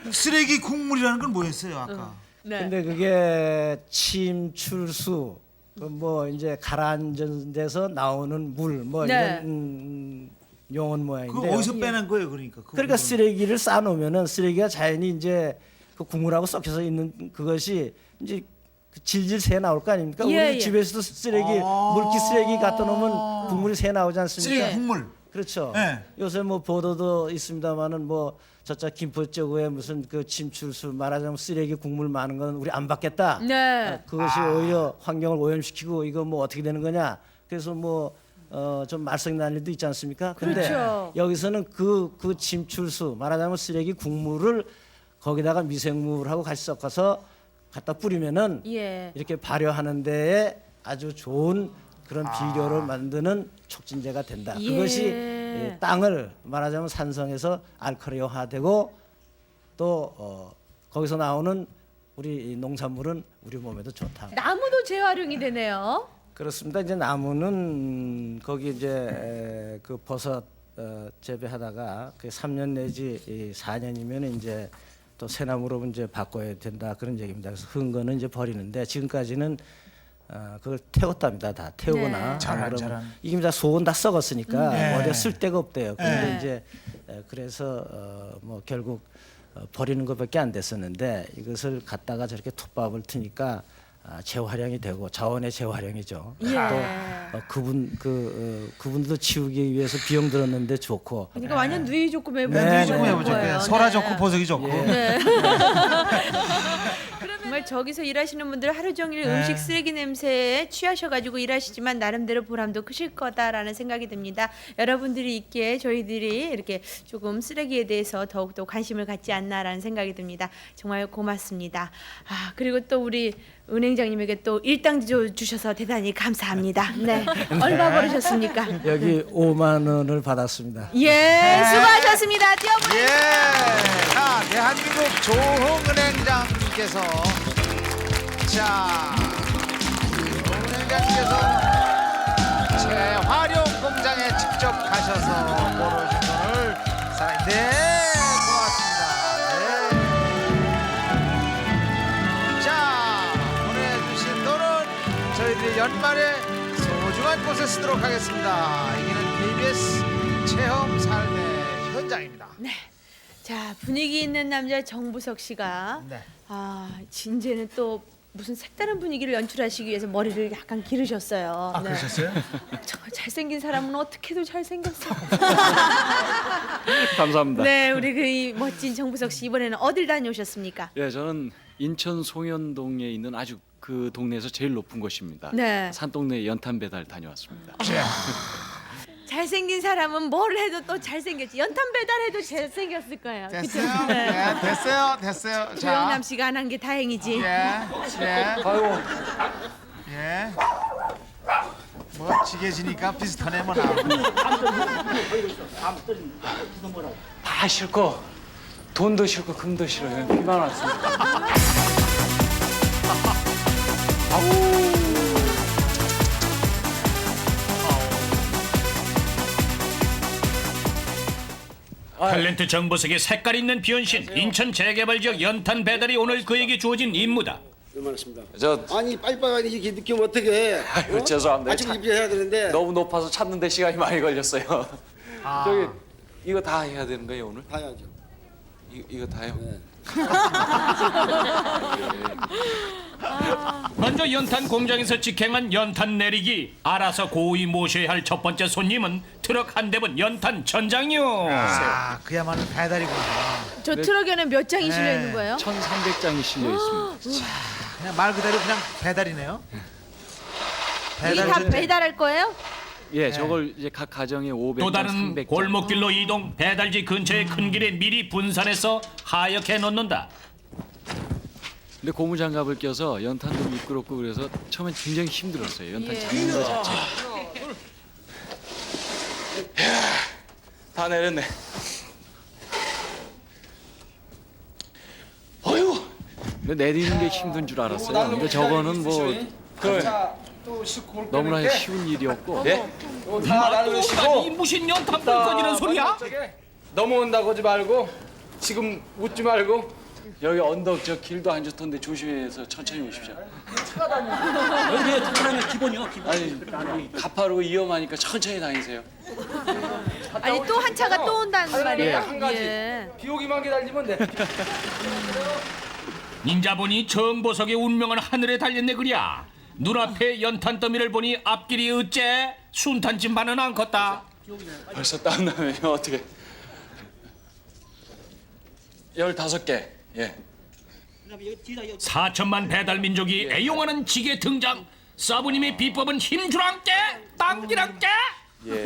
그 쓰레기 국물이라는 건 뭐였어요 아까? 네. 근데 그게 침출수 뭐 이제 가라앉은 데서 나오는 물 뭐 네. 이런 용언 모양인데 그거 어디서 빼낸 거예요 그러니까? 그러니까 쓰레기를 쌓아놓으면은 쓰레기가 자연히 이제 그 국물하고 섞여서 있는 그것이 이제 질질 새 나올 거 아닙니까? 예, 우리 예. 집에서도 쓰레기 물기 쓰레기 갖다 놓으면 국물이 새 나오지 않습니까? 쓰레기 국물. 그렇죠. 네. 요새 뭐 보도도 있습니다만은 뭐 저쪽 김포 쪽에 무슨 그 침출수 말하자면 쓰레기 국물 많은 건 우리 안 받겠다. 네. 그것이 오히려 환경을 오염시키고 이거 뭐 어떻게 되는 거냐. 그래서 뭐 좀 말썽 날 일도 있지 않습니까? 근데 그렇죠. 여기서는 그 침출수 말하자면 쓰레기 국물을 거기다가 미생물하고 같이 섞어서 갖다 뿌리면은 예. 이렇게 발효하는 데에 아주 좋은 그런 비료를 만드는 촉진제가 된다. 예. 그것이 땅을 말하자면 산성에서 알칼리화되고 또 거기서 나오는 우리 농산물은 우리 몸에도 좋다. 나무도 재활용이 되네요. 그렇습니다. 이제 나무는 거기 이제 그 버섯 재배하다가 그 3년 내지 4년이면 이제 또 새나무로 이제 바꿔야 된다 그런 얘기입니다. 그래서 흔 거는 이제 버리는데 지금까지는 그걸 태웠답니다. 다 태우거나 네. 자란. 이게 다 속은 다 썩었으니까 네. 어디에 쓸 데가 없대요. 그런데 네. 이제 그래서 뭐 결국 버리는 것밖에 안 됐었는데 이것을 갖다가 저렇게 톱밥을 트니까 재활용이 되고 자원의 재활용이죠. 예. 또 그분도 치우기 위해서 비용 들었는데 좋고. 그러니까 완전 누이 좋고 매부 네, 조금 네. 해보죠. 거예요. 소라 네. 좋고 보석이 좋고. 예. 정말 저기서 일하시는 분들 하루 종일 네. 음식 쓰레기 냄새에 취하셔가지고 일하시지만 나름대로 보람도 크실 거다라는 생각이 듭니다. 여러분들이 있기에 저희들이 이렇게 조금 쓰레기에 대해서 더욱더 관심을 갖지 않나라는 생각이 듭니다. 정말 고맙습니다. 그리고 또 우리 은행장님에게 또 일당 주셔서 대단히 감사합니다. 네, 얼마 벌으셨습니까? 여기 5만 원을 받았습니다. 예, 수고하셨습니다. 뛰어보내. 예. 자, 대한민국 조흥은행장님께서 재활용 공장에 직접 가셔서 벌어오신 돈을 고맙습니다. 네. 자, 보내주신 돈은 저희들이 연말에 소중한 곳에 쓰도록 하겠습니다. 여기는 KBS 체험 삶의 현장입니다. 네. 자, 분위기 있는 남자 정부석 씨가 네. 진제는 또 무슨 색다른 분위기를 연출하시기 위해서 머리를 약간 기르셨어요. 네. 그러셨어요? 저 잘생긴 사람은 어떻게도 잘생겼어. 감사합니다. 네, 우리 그 이 멋진 정부석 씨 이번에는 어딜 다녀오셨습니까? 예, 저는 인천 송현동에 있는 아주 그 동네에서 제일 높은 곳입니다. 네. 산동네 연탄 배달 다녀왔습니다. 잘생긴 사람은 뭘 해도 또 잘생겼지. 연탄 배달해도 잘생겼을 거예요. 그쵸? 됐어요? 네. 네, 됐어요. 조영남 씨가 안 한 게 다행이지. 예. 예. 뭐 지게지니까 비슷하네 뭐 나. 다 싫고 돈도 싫고 금도 싫어요. 비만 왔습니다. 탤런트 정보석의 색깔 있는 변신, 인천 재개발 지역 연탄 배달이 오늘 그에게 주어진 임무다. 아니 빨리빨리 이렇게 느끼면 어떡해? 아유, 죄송합니다. 아침 일찍 해야 되는데. 너무 높아서 찾는데 시간이 많이 걸렸어요. 저기 이거 다 해야 되는 거예요 오늘? 다 해야죠. 이거 다요? 네. 먼저 연탄 공장에서 직행한 연탄 내리기. 알아서 고이 모셔야 할 첫 번째 손님은 트럭 한 대분 연탄 전장이요. 아, 그야말로 배달이구나. 저 트럭에는 몇 장이 실려 있는 네. 거예요? 1,300장이 실려 있습니다. 그냥 말 그대로 그냥 배달이네요. 이게 다 전- 배달할 거예요? 예, 저걸 이제 각 가정에 500장, 또 다른 300장. 골목길로 이동. 배달지 근처의 큰 길에 미리 분산해서 하역해 놓는다. 근데 고무장갑을 껴서 연탄도 미끄럽고 그래서 처음엔 굉장히 힘들었어요. 연탄 예. 잡는 거 자체가. 다 내렸네. 어휴. 근데 내리는 게 힘든 줄 알았어요. 근데 저거는 뭐 너무나 쉬운 일이었고. 예? 아니 무슨 연탄 불 꺼지는 소리야? 넘어온다고 하지 말고 지금 웃지 말고 여기 언덕 저 길도 안 좋던데 조심해서 천천히 오십시오. 여기 타는 기본이요. 기본. 아니 가파르고 위험하니까 천천히 다니세요. 아니 또 한 차가 또 온다는 말이에요? 한 가지. 예. 비 오기만 기다리면 돼. 닌자보니 정보석의 운명은 하늘에 달렸네 그랴. 눈앞에 연탄 더미를 보니 앞길이 어째 순탄 진반은 않겠다. 벌써 땀나네요. 어떻게? 15개. 예. 4천만 배달 민족이 애용하는 지게 등장. 서브님의 비법은 힘주랑께 당기랑께. 예.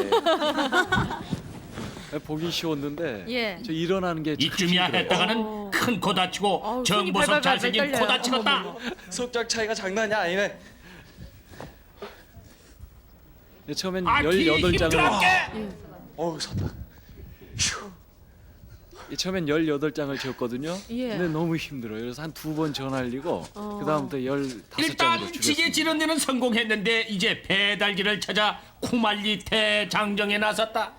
보기 쉬웠는데 예. 저 일어나는 게 참 이쯤이야 힘들어요. 했다가는 큰 코 다치고 어우, 손이 정보석 발발발 잘생긴 코 떨려요. 다치겠다. 속작 차이가 장난이 아니네. 근데 처음엔 아키 18장을 힘주랑께. 어우 섰다. 처음엔 18장을 지었거든요. 예. 근데 너무 힘들어요. 그래서 한 2번 전화리고 그다음부터 15장으로 일단 줄였습니다. 지게 지는 데는 성공했는데 이제 배달지를 찾아 쿠말리 대장정에 나섰다.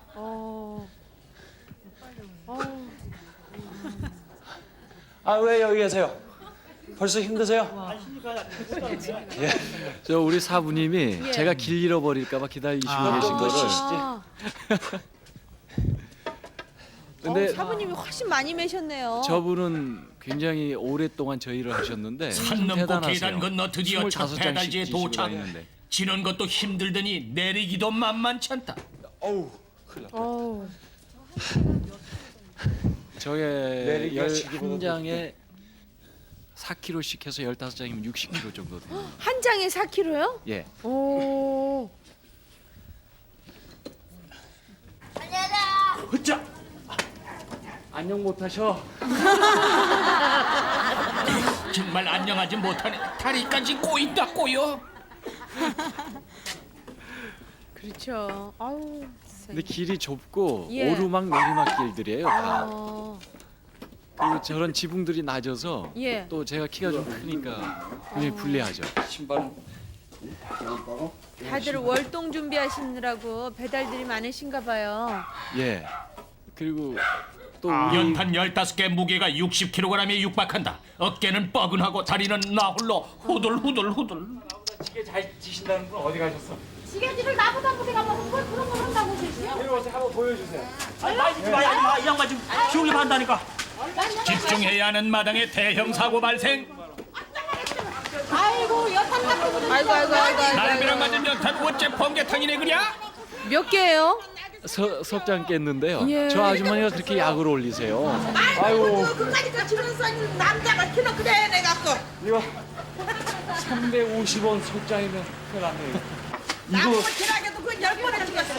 아 왜 여기 계세요? 벌써 힘드세요? 저 우리 사부님이 예. 제가 길 잃어버릴까 봐 기다리시고 아. 계신 거를. 아, 근데 사부님이 훨씬 많이 매셨네요. 저분은 굉장히 오랫동안 저 일을 하셨는데 산 넘고 대단하세요. 계단 건너 드디어 첫 25장씩 배달지에 지시고 도착. 다니는데. 지는 것도 힘들더니 내리기도 만만치 않다. 어우 큰일 났다. 어우, 저게 내리기가 지기보다 11장에 4kg씩 해서 15장이면 60kg 정도 돼요. 한 장에 4kg요? 예. 오. 안녕 못 하셔. 정말 안녕하지 못하네. 다리까지 꼬인다 꼬여. 그렇죠. 아우. 근데 길이 좁고 예. 오르막 내리막 길들이에요. 다. 어. 그리고 저런 지붕들이 낮아서 예. 또 제가 키가 좀 크니까 굉장히 불리하죠. 신발은 다들 월동 준비하시느라고 배달들이 많으신가 봐요. 예. 그리고 또 아, 우리 연탄 15개 무게가 60kg에 육박한다. 어깨는 뻐근하고 다리는 나홀로 후들후들. 지게 잘 지신다는 분 어디 가셨어? 지게질을 나보다 무게가 많은 걸 그런 걸 한다고 계시요? 이리 오세요. 한번 보여주세요. 이 양반 지금 지옥에 반다니까. 집중해야 하는 마당에 대형 사고 발생. 아이고 연탄 닦고 아이고. 나름이랑 맞은 연탄 어째 번개탕이네 그랴? 몇 개예요? 석장 깼는데요. 예. 저 아주머니가 그렇게 약을 올리세요. 아이고 그까니까 집에서 남자가 키는 그래 내 갖고. 이거 350원 속장이면 큰일 났네. 이거 지나게도 그 10번에 죽였어.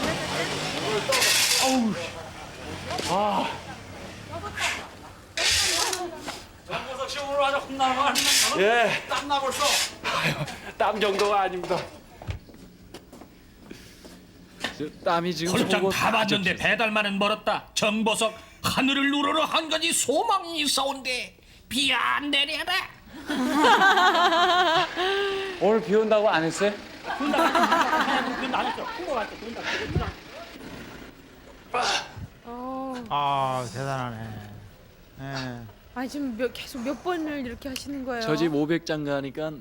장보석 씨 오늘 아주 혼나만 예. 땀나 벌써. 땀 정도가 아닙니다. 저 땀이 지금 골장 속옷 다 봤는데 젖혔어요. 배달만은 멀었다. 정보석 하늘을 우러러 한 가지 소망이 있어온데 비야 내려라. 오늘 비 온다고 안 했어요? 아, 대단하네. 예. 아 지금 계속 몇 번을 이렇게 하시는 거예요? 저 집 500장 가니까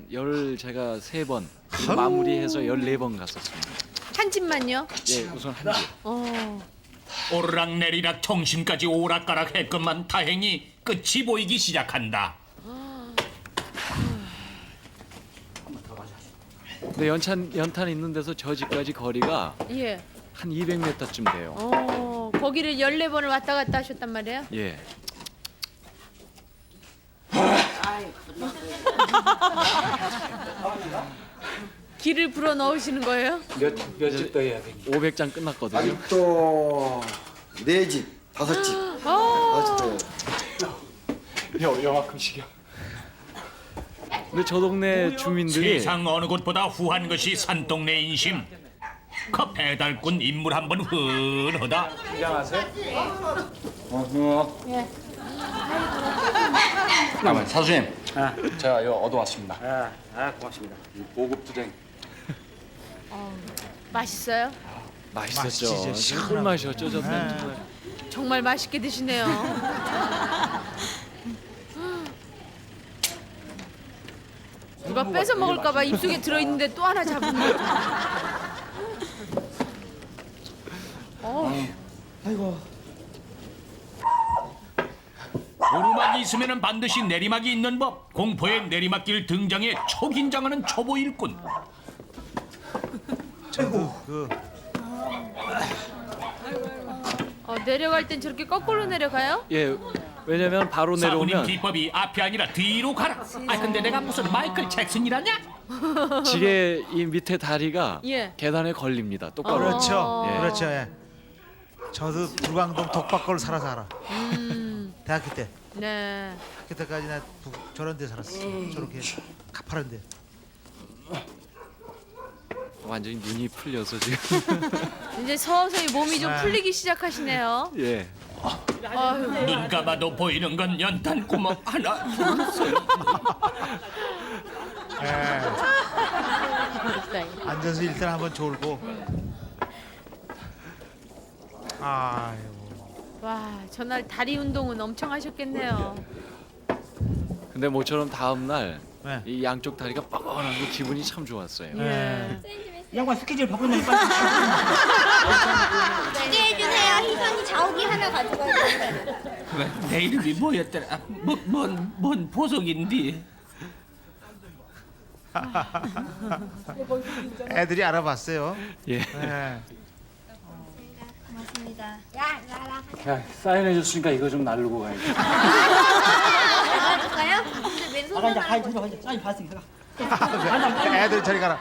제가 3번 그리고 마무리해서 14번 갔었습니다. 한 집만요? 예, 우선 한 집. 어. 오르락내리락 정신까지 오락가락했건만 다행히 끝이 보이기 시작한다. 근데 연탄 있는 데서 저 집까지 거리가 예. 한 200m쯤 돼요. 거기를 14번을 왔다 갔다 하셨단 말이에요? 예. 길을 불어 넣으시는 거예요? 몇집 더 해야 돼? 500장 끝났거든요. 또 4집, 5집. 요만큼씩이요. 근데 저 동네 주민들이 세상 어느 곳보다 후한 것이 산동네 인심. 그 배달꾼 인물 한번 흔하다. 예. 사수님, 제가 이거 얻어왔습니다. 고맙습니다. 보급투쟁. 맛있어요? 맛있었죠. 맛있지, 꿀맛이었죠. 저 정말. 정말 맛있게 드시네요. 누가 뺏어 먹을까봐 입속에 들어있는데 또 하나 잡은 거. 오르막이 있으면 반드시 내리막이 있는 법. 공포의 내리막길 등장에 초긴장하는 초보 일꾼. 내려갈 땐 저렇게 거꾸로 내려가요? 예. 왜냐면 바로 사부님 내려오면 기법이 앞이 아니라 뒤로 가라. 아 근데 내가 무슨 마이클 잭슨이라냐? 지게 이 밑에 다리가 예. 계단에 걸립니다. 똑바로. 그렇죠. 예. 그렇죠. 예. 저도 불광동 독박골 살아서 알아. 대학교 때. 네. 학교 때까지 나 저런 데 살았어. 저렇게 가파른 데. 완전히 눈이 풀려서 지금. 이제 서서히 몸이 좀 풀리기 시작하시네요. 예. 아유. 눈 감아도 보이는 건 연탄 구멍 하나. 앉아서 일단 한번 졸고. 아이고. 와, 전날 다리 운동은 엄청 하셨겠네요. 근데 모처럼 다음 날 네. 이 양쪽 다리가 뻐근한 거 기분이 참 좋았어요. 예. 양반 스케줄 바꾸는 빨리. 두개 해주세요. 희선이 자욱이 하나 가져가야 돼. 내 이름이 뭐였더라? 뭔 보석인디? 애들이 알아봤어요. 예. 네. 고맙습니다. 야, 나라. 야, 사인해줬으니까 이거 좀 나르고 가야지. 나가줄까요? 근데 왼손만 하는 거. 사인 봤으니까. 애들 저리 가라.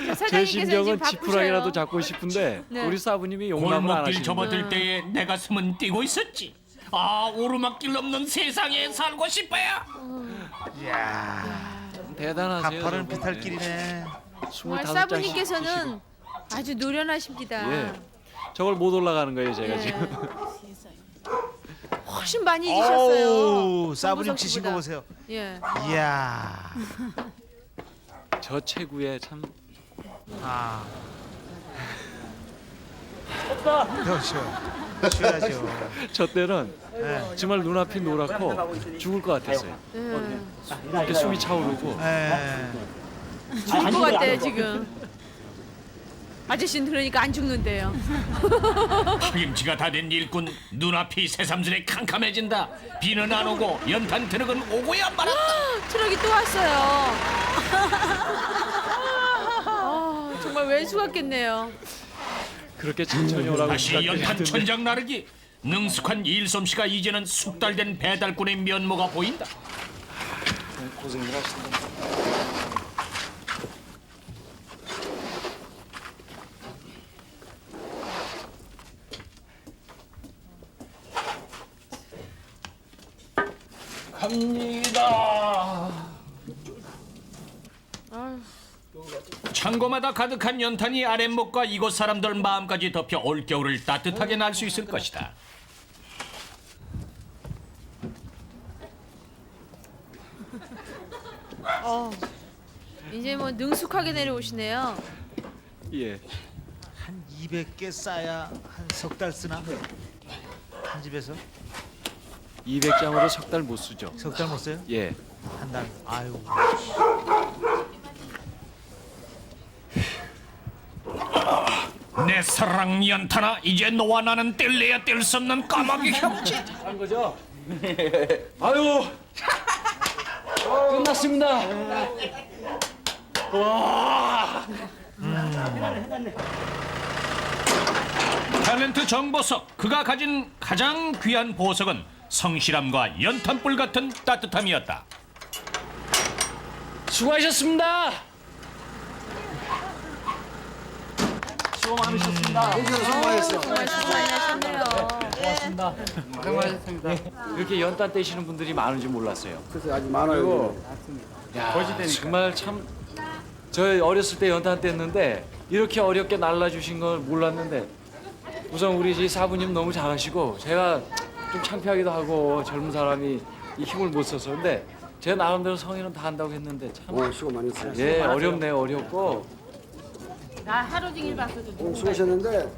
제 사장님께서 심정은 지금 지푸라기라도 바쁘셔요. 잡고 싶은데 네. 우리 사부님이 용납을 안 골목길 하시는 접어들 때에 내 가슴은 뛰고 있었지. 아 오르막길 없는 세상에 살고 싶어요. 이야. 대단하세요. 가파른 저분. 비탈길이네. 정말 25장씩 사부님께서는 아주 노련하십니다. 예. 저걸 못 올라가는 거예요, 제가 예. 지금. 훨씬 많이 지셨어요. 어우, 사부님 정보석보다. 치신 거 보세요. 예. 이야. 저 체구에 참 아. 그렇죠. 쉬어야죠. 저 때는 네. 정말 눈앞이 노랗고 죽을 것 같았어요. 이렇게 숨이 차오르고 네. 죽을 것 같대요 지금. 아저씨는 그러니까 안 죽는데요. 파김치가 다 된 일꾼 눈앞이 새삼스레 캄캄해진다. 비는 안 오고 연탄 트럭은 오고야 말았다. 트럭이 또 왔어요. 정말 왼수 같겠네요. 그렇게 천천히 오라고 다시 연탄 부탁드렸더니 천장 나르기. 능숙한 일솜씨가 이제는 숙달된 배달꾼의 면모가 보인다. 고생을 하신다. 갑니다. 창고마다 가득한 연탄이 아랫목과 이곳 사람들 마음까지 덮여 올겨울을 따뜻하게 날 수 있을 것이다. 이제 뭐 능숙하게 내려오시네요. 예. 한 200개 싸야 한 석 달 쓰나? 한 집에서? 200장으로 석 달 못 쓰죠. 석 달 못 써요? 예. 한 달. 아유. 내 사랑 연탄아, 이제 너와 나는 뗄래야 뗄 수 없는 까마귀 형제. 한 거죠? 아유, 끝났습니다. 와. 탤런트 정보석, 그가 가진 가장 귀한 보석은 성실함과 연탄불 같은 따뜻함이었다. 수고하셨습니다. 수고 많으셨습니다. 수고하셨네요. 고맙습니다. 고생 많으셨습니다. 이렇게 연탄 떼시는 분들이 많은 줄 몰랐어요. 그래서 아주 많아요. 야, 정말 참, 저 어렸을 때 연탄 뗐는데 이렇게 어렵게 날라주신 걸 몰랐는데 우선 우리 이 사부님 너무 잘하시고 제가 좀 창피하기도 하고 젊은 사람이 이 힘을 못 써서 근데 제가 나름대로 성의는 다 한다고 했는데 참 수고 많이 했어요. 예, 어렵네요. 어렵고 나 하루 종일 봤어도 수고하셨는데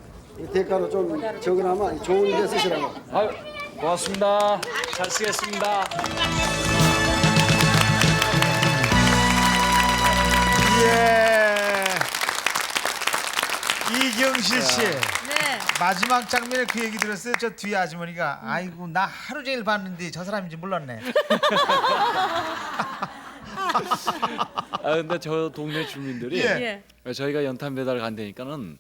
이 대가로 좀 적으나마 좋은 데 쓰시라고. 아유, 고맙습니다. 잘 쓰겠습니다. 예. 이경실 씨. 네. 마지막 장면에 그 얘기 들었어요. 저 뒤에 아주머니가 아이고 나 하루 종일 봤는데 저 사람인지 몰랐네. 아 근데 저 동네 주민들이 예. 저희가 연탄 배달 간다니까는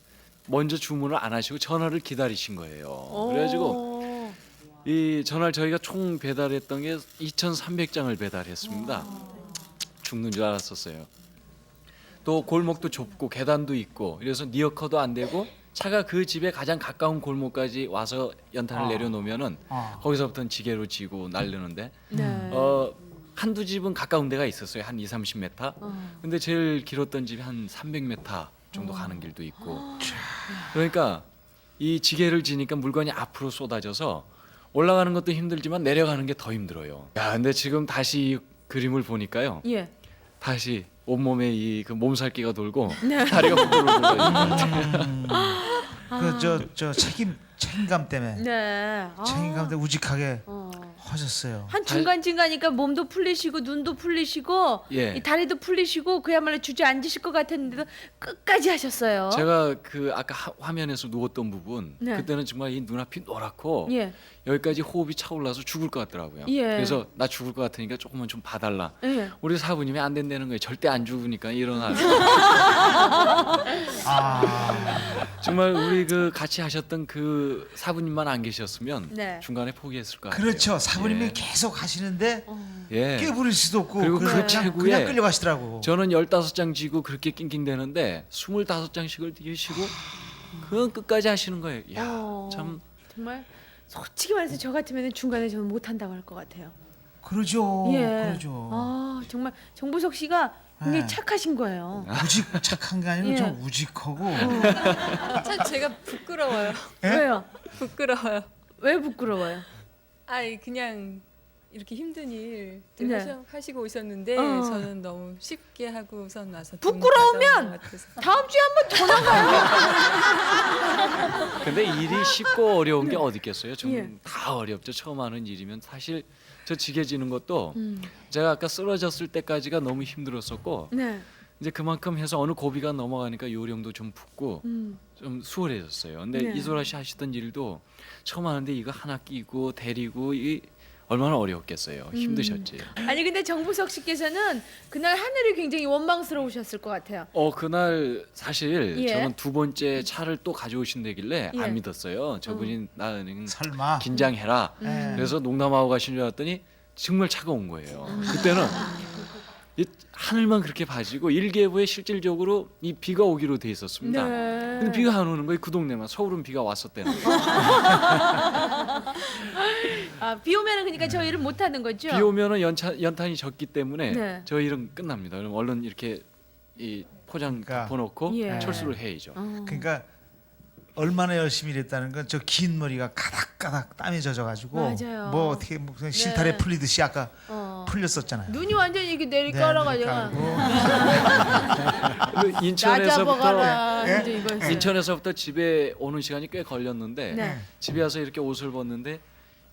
먼저 주문을 안 하시고 전화를 기다리신 거예요. 그래가지고 이 전화를 저희가 총 배달했던 게 2,300장을 배달했습니다. 죽는 줄 알았었어요. 또 골목도 좁고 계단도 있고 그래서 니어커도 안 되고 차가 그 집에 가장 가까운 골목까지 와서 연탄을 내려놓으면은 거기서부터는 지게로 지고 날르는데 네. 한두 집은 가까운 데가 있었어요. 한 2-30m. 근데 제일 길었던 집이 한 300m 정도 가는 길도 있고. 그러니까 이 지게를 지니까 물건이 앞으로 쏟아져서 올라가는 것도 힘들지만 내려가는 게 더 힘들어요. 야, 근데 지금 다시 이 그림을 보니까요. 예. 다시 온몸에 이 그 몸살기가 돌고 네. 다리가 부풀어 돌고 그 책임감 때문에. 네. 책임감 때문에 우직하게 하셨어요. 한 중간중간이니까 몸도 풀리시고 눈도 풀리시고 예. 이 다리도 풀리시고 그야말로 주저앉으실 것 같았는데도 끝까지 하셨어요. 제가 그 아까 화면에서 누웠던 부분 네. 그때는 정말 이 눈앞이 노랗고 예. 여기까지 호흡이 차올라서 죽을 것 같더라고요. 예. 그래서 나 죽을 것 같으니까 조금만 좀 봐달라. 예. 우리 사부님이 안 된다는 거예요. 절대 안 죽으니까 일어나. 정말 우리 그 같이 하셨던 그 사부님만 안 계셨으면 네. 중간에 포기했을 것 같아요. 그렇죠. 사부님이 예. 계속 하시는데 예. 깨부릴 수도 없고 그리고 그 그냥 체구에 끌려가시더라고. 저는 15장 지고 그렇게 낑낑대는데 25장씩을 뒤시고 그건 끝까지 하시는 거예요. 야, 참 정말 솔직히 말해서 저 같으면 중간에 저는 못 한다고 할 것 같아요. 그러죠. 예. 그러죠. 아 정말 정보석 씨가 굉장히 네. 착하신 거예요. 우직 착한 게 아니고 예. 좀 우직하고. 참 제가 부끄러워요. 예? 왜요? 부끄러워요. 왜 부끄러워요? 아니 그냥 이렇게 힘든 일 네. 하시고 오셨는데 어. 저는 너무 쉽게 하고선 와서 부끄러우면 다음 주에 한 번 더 나가요. 근데 일이 쉽고 어려운 게 어디 있겠어요? 좀 예. 다 어렵죠. 처음 하는 일이면 사실 저 지게 지는 것도 음. 제가 아까 쓰러졌을 때까지가 너무 힘들었었고 네. 이제 그만큼 해서 어느 고비가 넘어가니까 요령도 좀 붙고 좀 수월해졌어요. 근데 네. 이소라 씨 하시던 일도 처음 하는데 이거 하나 끼고 데리고 이 얼마나 어려웠겠어요. 힘드셨지. 아니 근데 정보석 씨께서는 그날 하늘이 굉장히 원망스러우셨을 것 같아요. 그날 사실 예. 저는 두 번째 차를 또 가져오신다길래 예. 안 믿었어요. 저분이 나는 설마. 긴장해라. 그래서 농담하고 가신 줄 알았더니 정말 차가 온 거예요. 그때는 이 하늘만 그렇게 봐지고 일개부에 실질적으로 이 비가 오기로 돼 있었습니다. 네. 근데 비가 안 오는 거예요. 그 동네만. 서울은 비가 왔었대는 거예요. 아, 비 오면은 그러니까 저 일을 못 하는 거죠? 비 오면은 연탄이 적기 때문에 네. 저 일은 끝납니다. 그럼 얼른 이렇게 이 포장 그러니까. 덮어놓고 예. 철수를 해야죠. 그러니까 얼마나 열심히 일했다는 건 저 긴 머리가 가닥가닥 땀이 젖어가지고 맞아요. 뭐 어떻게 뭐 그냥 실타래 네. 풀리듯이 아까 어. 풀렸었잖아요. 눈이 완전히 이렇게 네, 내리깔아가지고 그 인천에서부터 나잡아가라 이제 이거였어요. 인천에서부터 집에 오는 시간이 꽤 걸렸는데 네. 집에 와서 이렇게 옷을 벗는데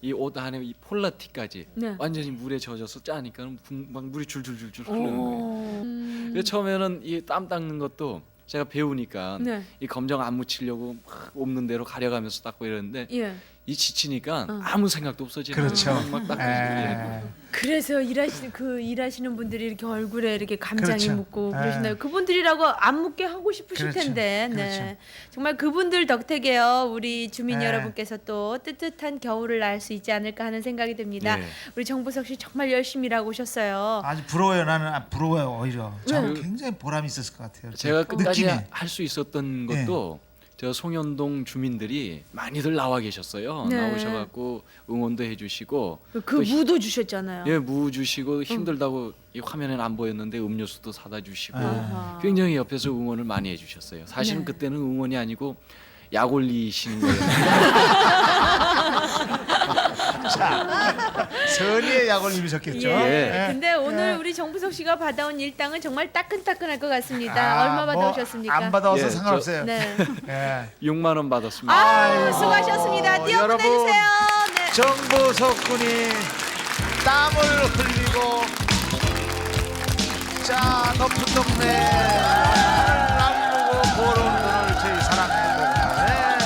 이 옷 안에 이 폴라티까지 네. 완전히 물에 젖어서 짜니까 막 물이 줄줄줄줄 흐르는 거예요. 오. 그래서 처음에는 이 땀 닦는 것도 제가 배우니까 네. 이 검정 안 묻히려고 막 없는 대로 가려가면서 닦고 이러는데 예. 이 지치니까 아무 생각도 없어지는 그렇죠. 막 닦고 에. 그래서 일하시는 분들이 이렇게 얼굴에 이렇게 감장이 그렇죠. 묻고 예. 그러신다요. 그분들이라고 안 묻게 하고 싶으실 그렇죠. 텐데, 네. 그렇죠. 정말 그분들 덕택에요. 우리 주민 예. 여러분께서 또 뜨뜻한 겨울을 날 수 있지 않을까 하는 생각이 듭니다. 예. 우리 정보석 씨 정말 열심히 일하고 오셨어요. 아주 부러워요. 나는 부러워요 오히려. 저는 왜? 굉장히 보람이 있었을 것 같아요. 제가 끝까지 느낌에. 할 수 있었던 것도 저 송현동 주민들이 많이들 나와 계셨어요. 네. 나오셔갖고 응원도 해주시고 그 또 무도 주셨잖아요. 예, 무 주시고 힘들다고 이 화면에는 안 보였는데 음료수도 사다 주시고 아하. 굉장히 옆에서 응원을 많이 해주셨어요. 사실은 네. 그때는 응원이 아니고 약 올리시는 거예요. 자, 선의의 약을 입으셨겠죠. 예. 근데 오늘 예. 우리 정부석 씨가 받아온 일당은 정말 따끈따끈할 것 같습니다. 아, 얼마 뭐 받아오셨습니까? 안 받아와서 예, 상관없어요. 네. 예. 6만 원 받았습니다. 아유, 수고하셨습니다. 뛰어 여러분, 보내주세요. 네. 정보석 군이 땀을 흘리고 자 높은 동네 남루고 보러온 분을 저희 사랑의 목마에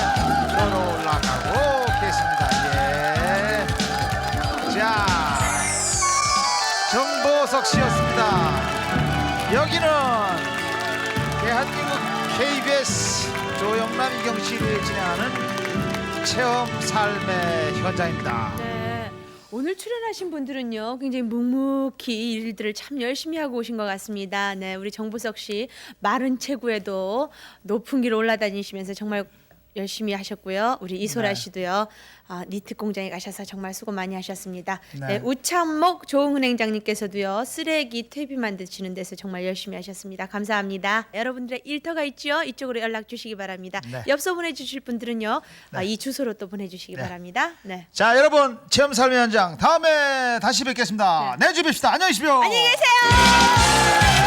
걸어 올라가고 계십니다. 예. 자 정보석 씨였습니다. 여기는 대한민국 KBS 조영남 이경실이 진행하는 체험 삶의 현장입니다. 네. 오늘 출연하신 분들은요, 굉장히 묵묵히 일들을 참 열심히 하고 오신 것 같습니다. 네, 우리 정보석 씨 마른 체구에도 높은 길 올라다니시면서 정말 열심히 하셨고요. 우리 이소라 네. 씨도요. 니트 공장에 가셔서 정말 수고 많이 하셨습니다. 네. 네, 우참목 조흥은 행장님께서도요. 쓰레기 퇴비 만드시는 데서 정말 열심히 하셨습니다. 감사합니다. 여러분들의 일터가 있죠? 이쪽으로 연락 주시기 바랍니다. 네. 엽서 보내주실 분들은요. 네. 이 주소로 또 보내주시기 네. 바랍니다. 네. 자 여러분 체험 삶의 현장 다음에 다시 뵙겠습니다. 내주 뵙시다. 안녕히 계십시오. 안녕히 계세요.